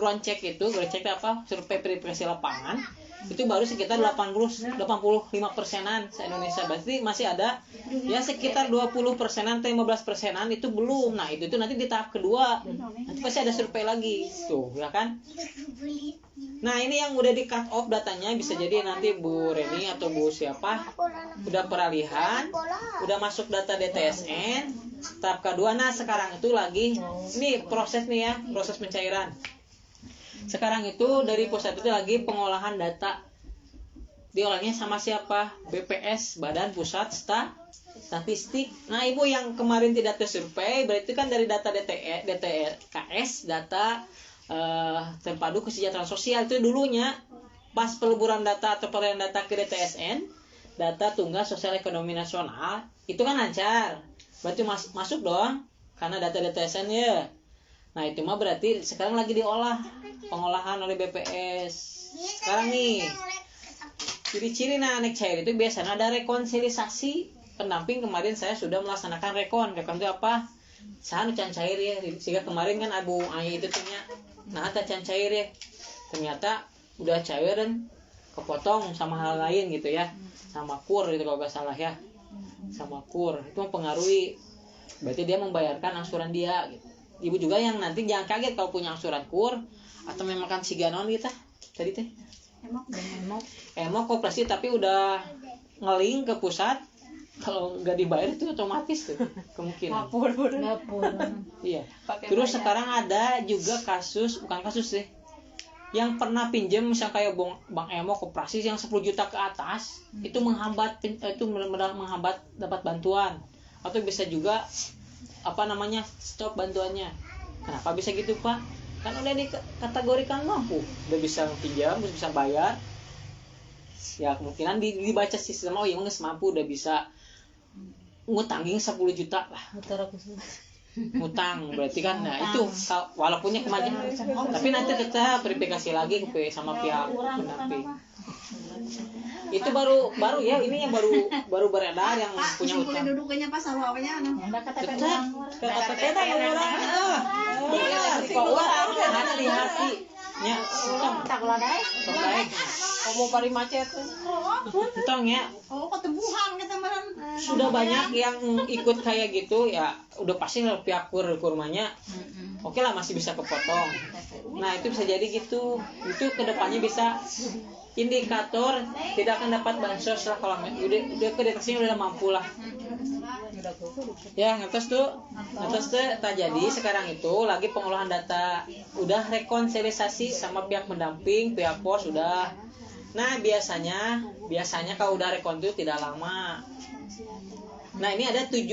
ground check apa? Survei verifikasi lapangan itu baru sekitar 85%-an se-Indonesia. Berarti masih ada ya sekitar 20%-an atau 15%-an itu belum. Nah, itu tuh nanti di tahap kedua. Nanti pasti ada survei lagi. Tuh, ya kan? Nah, ini yang udah di cut off datanya bisa jadi nanti Bu Reni atau Bu siapa udah peralihan, udah masuk data DTSN. Tahap kedua, nah sekarang itu lagi ini proses nih ya, proses pencairan. Sekarang itu dari pusat itu lagi pengolahan data. Diolahnya sama siapa? BPS, Badan Pusat Statistik. Nah, Ibu yang kemarin tidak tersurvei, berarti kan dari data DTRKS, data terpadu kesejahteraan sosial itu dulunya pas peleburan data atau peleburan data ke DTSN, data tunggal sosial ekonomi nasional, itu kan lancar. Berarti masuk dong karena data DTSN ya. Nah, itu mah berarti sekarang lagi diolah, pengolahan oleh BPS. Sekarang nih, ciri-ciri naik cair itu biasanya ada rekonsiliasi. Pendamping kemarin saya sudah melaksanakan rekon itu apa? Saya can cair ya, sehingga kemarin kan Abu Ai itu tanya, nah ada can cair ya. Ternyata udah cair dan kepotong sama hal lain gitu ya, sama kur gitu kalau nggak salah ya, sama kur itu mempengaruhi. Berarti dia membayarkan angsuran dia gitu. Ibu juga yang nanti jangan kaget kalau punya angsuran kur atau memang kan siganon kita tadi teh emok koperasi tapi udah ngeling ke pusat, kalau nggak dibayar itu otomatis tuh kemungkinan Ngapur. iya. Terus sekarang ada juga kasus, bukan kasus sih, yang pernah pinjam misal kayak Bang Emo koperasi yang 10 juta ke atas itu menghambat menghambat dapat bantuan, atau bisa juga stop bantuannya. Kenapa bisa gitu Pak? Kan udah dikategorikan mampu, udah bisa pinjam, bisa bayar. Ya kemungkinan dibaca sistem oh iya nggak mampu, udah bisa ngutangin 10 juta lah. Ngutang berarti kan, nah itu walaupunnya kemarin, tapi nanti tetap verifikasi lagi sama pihak pendamping. Itu baru ya, ini yang baru beredar yang punya utang. Duduknya pas awalnya KTP dah orang. Iya, ada di hati. Nya, tak ladai. Kamu pari macet. Entong ya. Oh, ketebuhan kita malam. Sudah banyak yang ikut kayak gitu ya, udah pasti pihak kurmanya. Oke lah, masih bisa kepotong. Nah, itu bisa jadi gitu. Itu kedepannya bisa indikator tidak akan dapat bansos lah kalau udah kedeteksinya udah mampu lah. Ya, ngetes tuh tak jadi. Sekarang itu lagi pengolahan data, udah rekonsiliasi sama pihak pendamping, pihak pos sudah. Nah, biasanya kalau udah rekon itu tidak lama. Nah, ini ada 7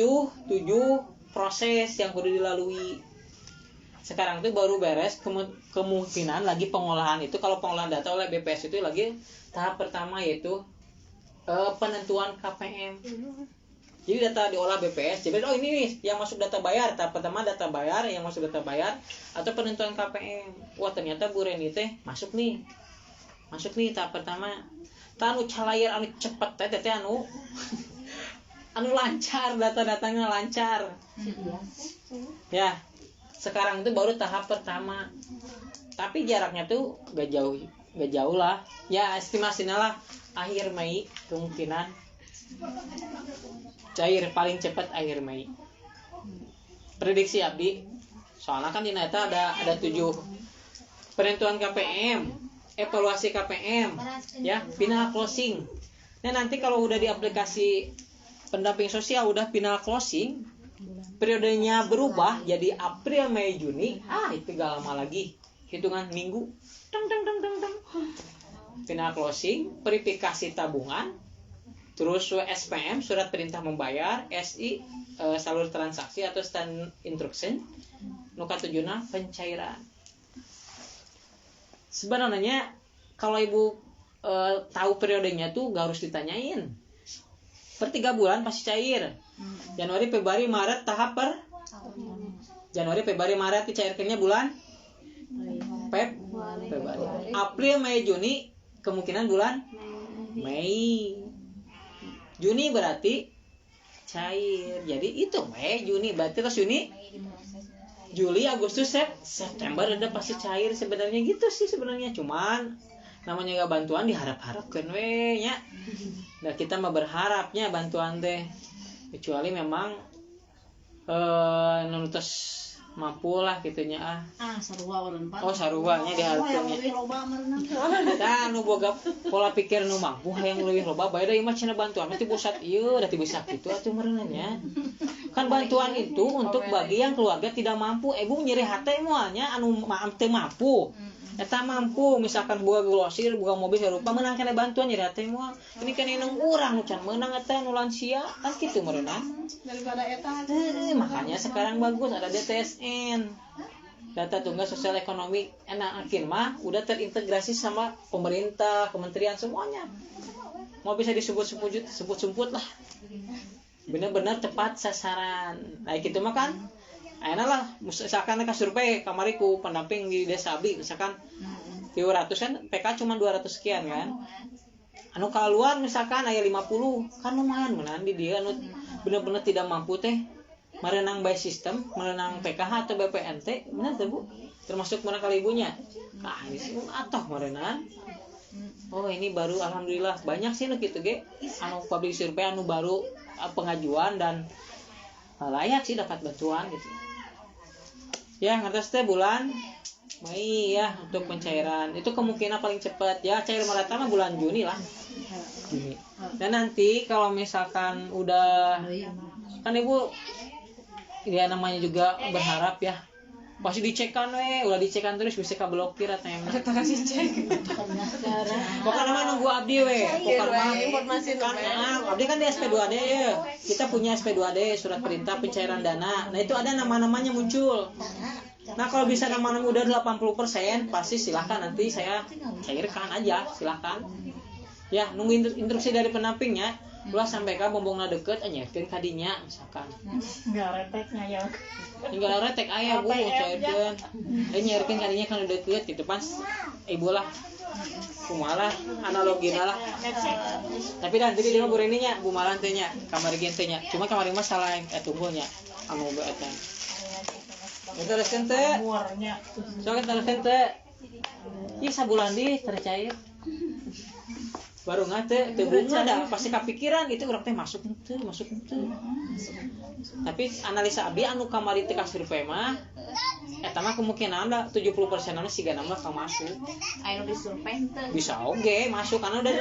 proses yang perlu dilalui. Sekarang itu baru beres, kemungkinan lagi pengolahan itu, kalau pengolahan data oleh BPS itu lagi tahap pertama yaitu penentuan KPM. Jadi data diolah BPS, jadi ini nih yang masuk data bayar, tahap pertama data bayar, yang masuk data bayar atau penentuan KPM. Wah, ternyata Bu Reni teh masuk nih tahap pertama. Anu calayar anu cepet teh anu anu lancar, data-datanya lancar. Ya. Sekarang itu baru tahap pertama. Tapi jaraknya tuh gak jauh lah. Ya estimasinya lah akhir Mei kemungkinan. Cair paling cepat akhir Mei. Prediksi Abdi. Soalnya kan di data ada 7 penentuan KPM, evaluasi KPM, ya, final closing. Nah, nanti kalau udah di aplikasi pendamping sosial udah final closing, periodenya berubah jadi April, Mei, Juni. Itu gak lama lagi, hitungan minggu. Final closing, verifikasi tabungan, terus SPM, surat perintah membayar, SI, salur transaksi atau stand instruction, nuka tujuna pencairan. Sebenarnya kalau Ibu tahu periodenya tuh gak harus ditanyain. Per 3 bulan pasti cair. Januari, Februari, Maret tahap Januari, Februari, Maret dicairkannya bulan Februari. April, Mei, Juni kemungkinan bulan Mei. Juni berarti cair. Jadi itu Mei, Juni berarti terus Juni Juli, Agustus, September udah pasti cair sebenarnya gitu sih sebenarnya. Cuman namanya gak bantuan diharap-harapkan we nya. Nah kita mah berharapnya bantuan teh. Kecuali memang nuntut mampu lah gitunya sarua urang pan. Oh saruanya diharapkannya. Tah nu boga pola pikir nu mampu hayang leuwih loba bae da imah cenah bantuan mah ti pusat ieu da ti bisa kitu atuh meureunna nya. Kan bantuan itu untuk bagi yang keluarga tidak mampu. Ibu nyeri hate moalnya anu teu mampu. Eta mampu misalkan boga glosir, boga mobil sarupa meunang kana bantuan nyeri hate moal. Ini kan inung urang nu can meunang eta nu lansia kan kitu meureunna. Daripada eta Makanya sekarang bagus ada DTSN. Data Tunggal Sosial Ekonomi enakin mah udah terintegrasi sama pemerintah, kementerian semuanya. Mau bisa disebut-sebut lah. Benar-benar tepat sasaran. Nah gitu mah kan. Ayeuna lah misalkan ka survei kamariku pendamping di Desa Abdi misalkan 300 kan PK cuma 200 sekian kan. Anu keluar misalkan aya 50 kan lumayan meunang di dia anu benar-benar tidak mampu teh merenang by system, merenang PKH atau BPNT, benar tuh Bu? Termasuk merenang kali ibunya. Nah, ini sih atoh merenang. Oh, ini baru alhamdulillah banyak sih nu kitu ge. Anu public survey anu baru pengajuan dan layak sih dapat bantuan gitu. Ya, ngertos teh bulan Mei ya untuk pencairan. Itu kemungkinan paling cepat ya cair merata mah bulan Juni lah. Juni. Dan nanti kalau misalkan udah kan Ibu ya namanya juga berharap ya pasti dicekkan udah dicekkan terus bisa kablokir atau yang kasih cek. pokoknya mah nunggu abdi pokoknya informasi kan abdi kan di SP2D ya kita punya SP2D surat perintah pencairan dana. Nah itu ada nama-namanya muncul. Nah kalau bisa nama-nama udah 80% pasti silahkan nanti saya cairkan aja silahkan ya nunggu instruksi dari pendampingnya. Ulah sampai ka bombongna deket nyeurkeun ka dinya misalkan. Enggak reteknya ya. Tinggal retek aya Bu cairkeun. Nyeurkeun ka dinya kan deket gitu pas ibu lah. Kumaha analogina lah. Tapi dan jadi dia bureninya Bu Malan teh nya, kamar gen teh nya. Cuma kamar mah salah tunggulnya anu be eta. Eta reskeun teh. Muarnya. Sok eta reskeun teh. Ieu sabulan deui tercair. Baru ngate bunga ada pasti kepikiran gitu urang teh masuk henteu tapi analisa abdi anu kamari teh ka survei mah eta mah kemungkinan da 70% anu siga nama ka masuk Ayo disurvei henteu. bisa oge masuk karena udah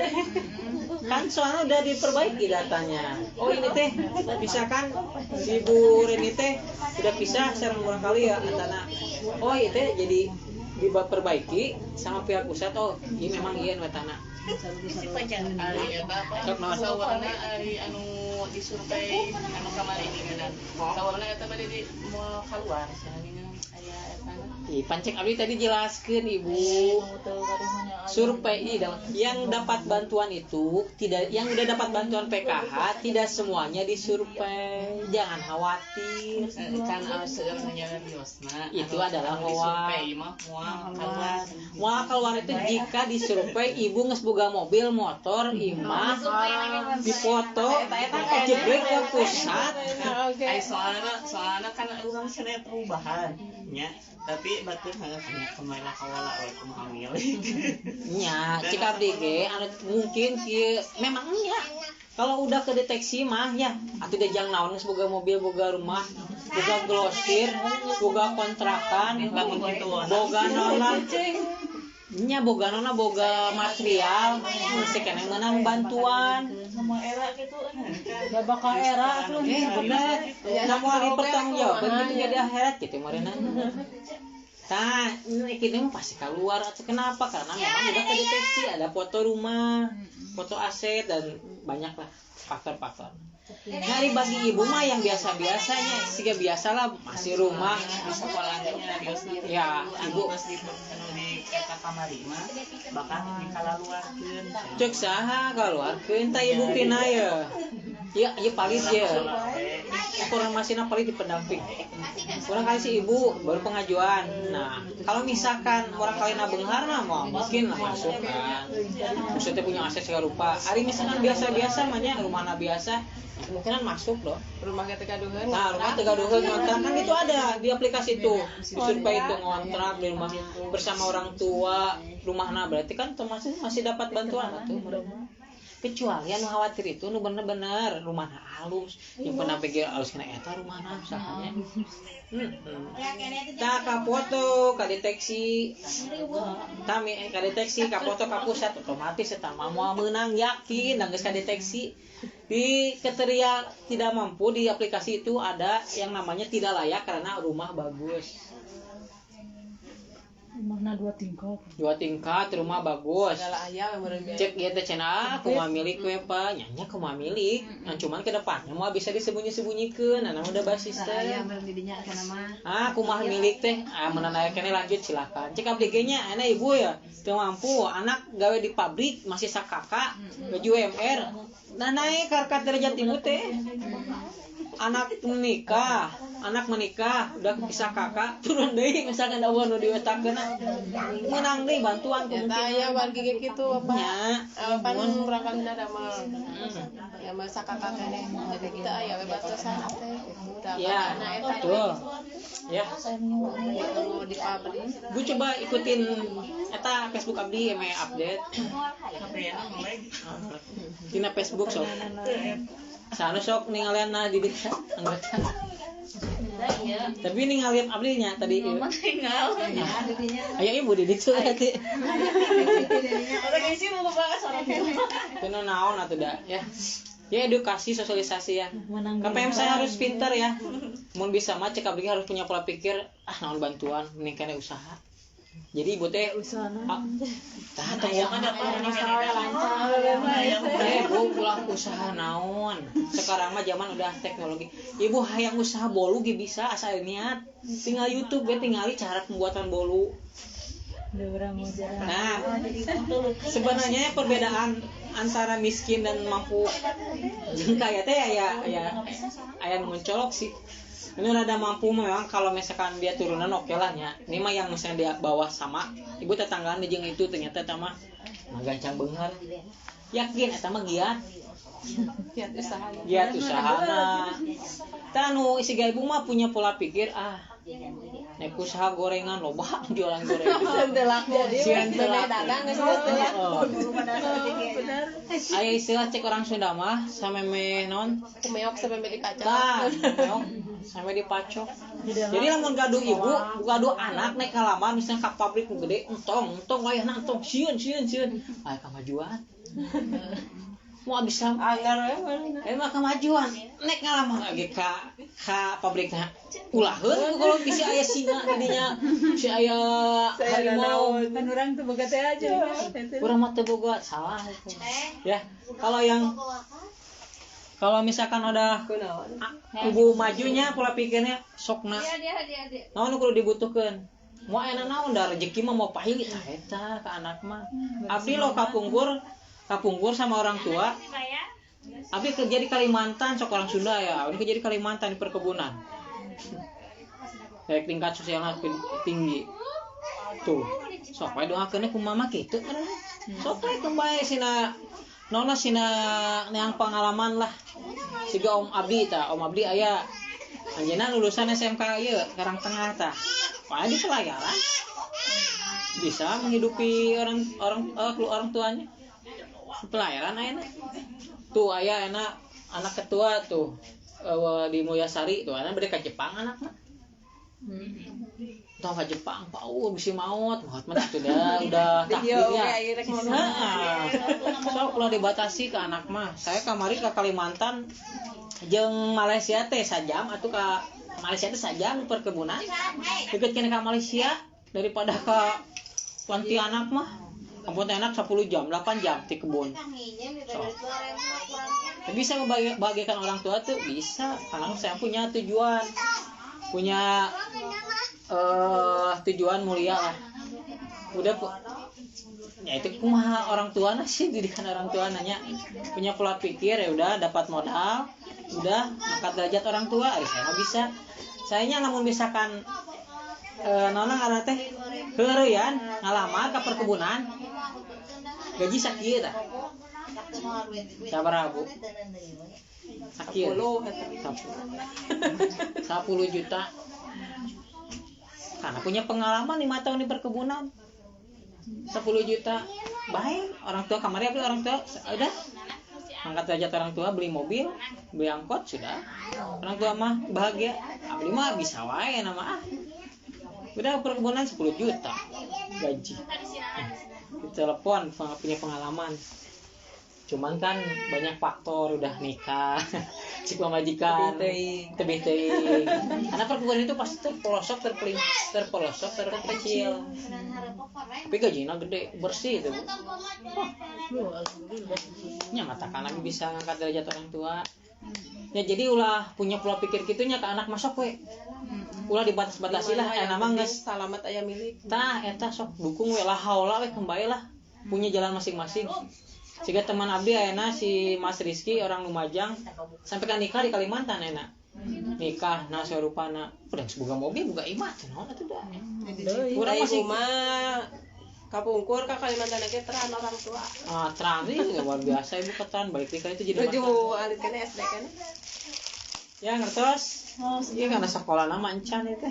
kan soalnya udah diperbaiki datanya. Oh ini teh misalkan Ibu Reni teh udah pisah sareng urang kali ya antana oh itu jadi diperbaiki sama pihak pusat. Oh ini memang ieu wetana Si panjang kali eta apa? Sawarna ari anu disurvei anu kamari ini kan. Sawarna eta bade di mau keluar sananya aya eta. Pancek abdi tadi jelaskeun Ibu. Survei yang dapat bantuan itu tidak yang udah dapat bantuan PKH tidak semuanya disurvei. Jangan khawatir. Kan sebenarnya biosna. Itu adalah survei mah moal keluar. Moal keluar itu jika disurvei Ibu geus boga mobil, motor, imah, dipoto, jebrek ke pusat. Soalnya kan urang cenah perubahan nya. Tapi batur hanya kemana kawala oleh kumaha milih. Nya, cik abdi ge anu mungkin kieu memang nya. Kalau udah kedeteksi mah ya, atuh dejang naon geus boga mobil, boga rumah, boga glosir, boga kontrakan, boga nona. Nya boga nona boga material, mesti keneh meunang bantuan. Semua era gitu Ya bakal era tuh. Bener. Namun dipertanggungjawabkeun gitu jadi akhirat gitu meureunna. Tah, ini kita mah pasti keluar atau kenapa? Karena memang udah kedeteksi ada foto rumah, foto aset dan banyak lah faktor-faktor. Nah, bagi ibu mah yang biasa-biasanya, siga biasalah masih rumah, sekolahnya biosna. ya ibu Di eta kamari mah bakal dikalaluarkeun. cek saha keluarkeun tah ibu pina ya. Ya, ieu palis ya. informasinya paling di pendamping. Orang kali si ibu baru pengajuan. Nah, kalau misalkan orang kalian beunghar mah mungkin lah masuk kan. Maksudnya punya akses segala rupa. Ari misalkan biasa-biasa manya rumahna biasa, kemungkinan masuk loh. Rumah kita gaduhan. Nah, rumah tegaduheun ngontrak kan itu ada di aplikasi itu. Di survei itu ngontrak di rumah bersama orang tua, rumahna berarti kan termasuk masih dapat bantuan atuh. Kecuali anu khawatir itu nu bener-bener rumahna halus, yang pernah pikir halus kena eta rumahna misalnya. Tah ka foto, ka deteksi, ka deteksi, ka foto, ka pusat otomatis eta mah moal meunang yakin dan geus ka deteksi. Di kriteria tidak mampu di aplikasi itu ada yang namanya tidak layak karena rumah bagus. Rumahna 2 tingkat. 2 tingkat, rumah bagus. Segala aya we meureun. Cek ieu teh cenah kumaha milik we pa, nya kumaha milik. Nah, cuman ke depannya moal bisa disembunyi-sembunyikeun, nah udah basis teh. Aya meureun di dinya kana mah. Kumaha milik teh, meunang aya keneh lanjut silakan. Cek aplikasinya ana ibu ya, teu mampu, anak gawe di pabrik masih sakaka, gaji UMR. Nah naik harkat derajat ibu teh. Anak menikah udah kepisah kakak turun deui misalkan eueuh nu diwetakeun menang deui bantuan ku Eta aya warga kitu apa? nya Pan urang kalina da mah. Ya mah sakaka keneh. Jadi kita aya we batasan teh. ya betul ya Kalau di pabrik. Bu coba ikutin eta Facebook abdi eme update tina Facebook sok sana sok ningalianna di dieu tapi ningalian abdi nya tadi Tinggal. aya ibu di ditu tadi Orang isi mau bahas orang itu naon atuh da ya edukasi sosialisasi ya KPM saya harus pintar ya mun bisa mah cek abdi harus punya pola pikir naon bantuan mending kene usaha jadi ibu teh tah aya bu pulang usaha naon sekarang mah zaman udah teknologi ibu hayang usaha bolu ge bisa asal niat tinggal YouTube ge tingali cara pembuatan bolu. Nah, sebenarnya perbedaan antara miskin dan mampu kaya teh aya mencolok sih. Ini rada mampu memang kalau misalkan dia turunan oke lah nya. Ini mah yang misalnya dia bawah sama ibu tetanggaan di jeung itu ternyata eta mah gancang beunghar. Yakin eta mah giat usahana. Tah nu isi ibu mah punya pola pikir nek usaha gorengan loba jualan gorengan. Sian telak dagang geus telak. Aya istilah cek orang Sunda mah sameme naon? Kumeok sampai dikacau. Tah, meok sampai dipacok. Jadi lamun gaduh ibu, gaduh anak naik halaman misalnya ka pabrik nu gede, entong wayahna entong sieun. Aya kamajuan. Mau bisa agar emang kemajuan naik ngalaman lagi ka pabriknya ulaheun kalau bisa aya singa tadinya si aya harimau Kan urang teu boga teh aja. urang mah teu boga salah itu ya kalau misalkan ada ibu majunya pola pikirnya sokna naon kudu dibutuhkeun mau enak naon da rezeki mah mau pahit eta ka anak mah abdi lo kapungkur sama orang tua. Abdi kerja di Kalimantan, sok orang Sunda ya. Abdi kerja di Kalimantan di perkebunan. Kayak tingkat sosialnya tinggi. Tuh, sok wae doakeun ku mama kitu kan. Sok wae kembali sina nona sina yang pengalaman lah. Siga Om Abdi ta, Om Abdi aya anjeunna lulusan SMK ieu Karangtengah ta. Wae di pelayaran. Bisa menghidupi orang tuanya. Pelayaran enak tuh aya enak anak ketua tuh di Mulyasari tuh anak bade ka Jepang anakna tong ka Jepang bisi maot mah itu udah takdirnya so kalau dibatasi ke anak mah saya kamari ke Kalimantan jeung Malaysia teh sajam atuh ka Malaysia teh sajam perkebunan deket kene ka Malaysia daripada ka Pontianak mah ampun enak 10 jam, 8 jam di kebun. So. Bisa membahagiakan orang tua tuh bisa, karena saya punya tujuan mulia lah. Udah ya itu kumaha orang tua sih didikan orang tua nanya punya pola pikir ya udah dapat modal udah angkat derajat orang tua, saya mah bisa. Sayanya namun misalkan nona ngaranna teh heureyan ngalamar ka perkebunan gaji sakieu tah. Sabaraha Bu? Sakieu 10 juta. Karena punya pengalaman 5 tahun di perkebunan. 10 juta. Baik, orang tua kamari apa orang tua udah angkat derajat orang tua, beli mobil, beli angkot sudah. Orang tua mah bahagia. Abdi mah bisa wae nama udah perkebunan 10 juta gaji. Telepon punya pengalaman. Cuman kan banyak faktor, udah nikah, cik pamajikan, tebih teuing. Karena perkebunan itu pasti terpelosok, terkecil. Tapi gajinya gede, bersih itu. Nya matakan lagi bisa ngangkat derajat orang tua. Ya jadi ulah punya pola pikir kitunya ke anak masuk we. Ulah dibatas-batasi lah, nama geus salamat aya milik. Tah eta sok dukung we lah haula we kembali lah. Punya jalan masing-masing. Siga teman abdi ayeuna si Mas Rizky orang Lumajang sampai kan nikah di Kalimantan enak. Nikah na sarupana udah boga mobil boga imah teh naon atuh dah. Urang masih mah kapungkur ka Kalimantan ge teran orang tua. Ah, teran ieu luar biasa ibu ketan balik deui ka itu jadi tujuh alit kana SD kana. Ya ngertos. Iya karena sekolah nama encan itu.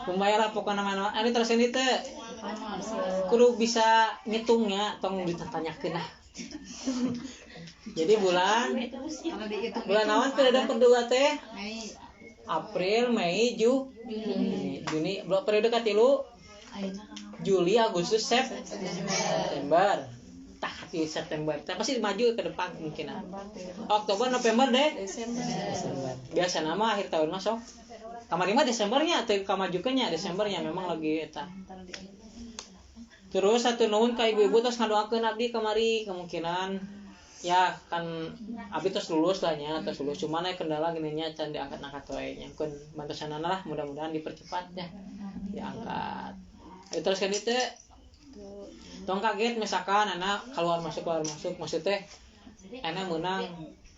Lumayan lah pokoknya nama ada terus ini teh. Kudu bisa ngitungnya, tong ditanyakeun lah. Jadi bulan awan periode kedua teh April, Mei, Juni. Periode katilu Juli, Agustus, September. Di September, pasti maju ke depan mungkin. Oktober, November deh. Desember. Biasa nama akhir tahun masuk. Kamari mah Desembernya atau kamajukannya Desembernya memang lagi eta. Terus satu nuhun ka ibu-ibu terus ngadoakeun abdi kamari kemungkinan ya kan abdi terus lulus lah nya, terus lulus cuman aya kendala gini nya can diangkat-angkat wae nya. Kun bantosanana lah mudah-mudahan dipercepat ya. Diangkat. Terus kan itu tong kaget misalkan anak keluar masuk maksudnya anak menang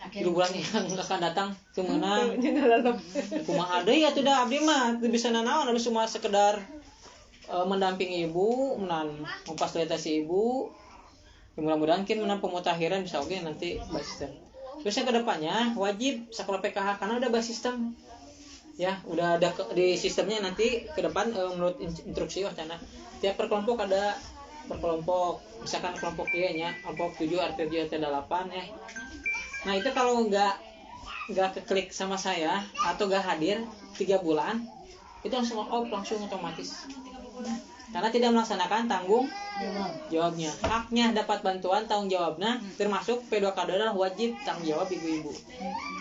3 bulan yang akan datang ke menang kumaha deui atuh da abdi mah teu bisa nanaon abdi cuma sekedar mendampingi ibu memfasilitasi ibu. Mudah-mudahan menang pemutakhiran bisa oke nanti basistem. Terusnya ke depannya wajib sekolah PKH karena udah basistem ya udah ada di sistemnya nanti ke depan menurut instruksi wacana tiap per kelompok ada berkelompok, misalkan kelompok iya nya, kelompok 7 RT 8 ya. Nah itu kalau nggak keklik sama saya atau nggak hadir 3 bulan, itu langsung otomatis. Karena tidak melaksanakan tanggung jawabnya. Haknya dapat bantuan tanggung jawabnya, termasuk P2K adalah wajib tanggung jawab ibu-ibu.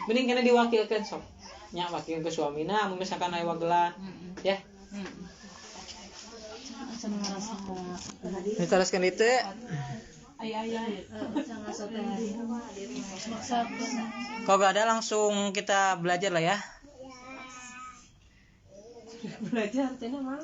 Mending kena diwakilkan sok, nya wakil ke suamina, misalkan aya wagelan, ya. Diteruskan itu kalau gak ada langsung kita belajar lah ya. Belajar artinya mah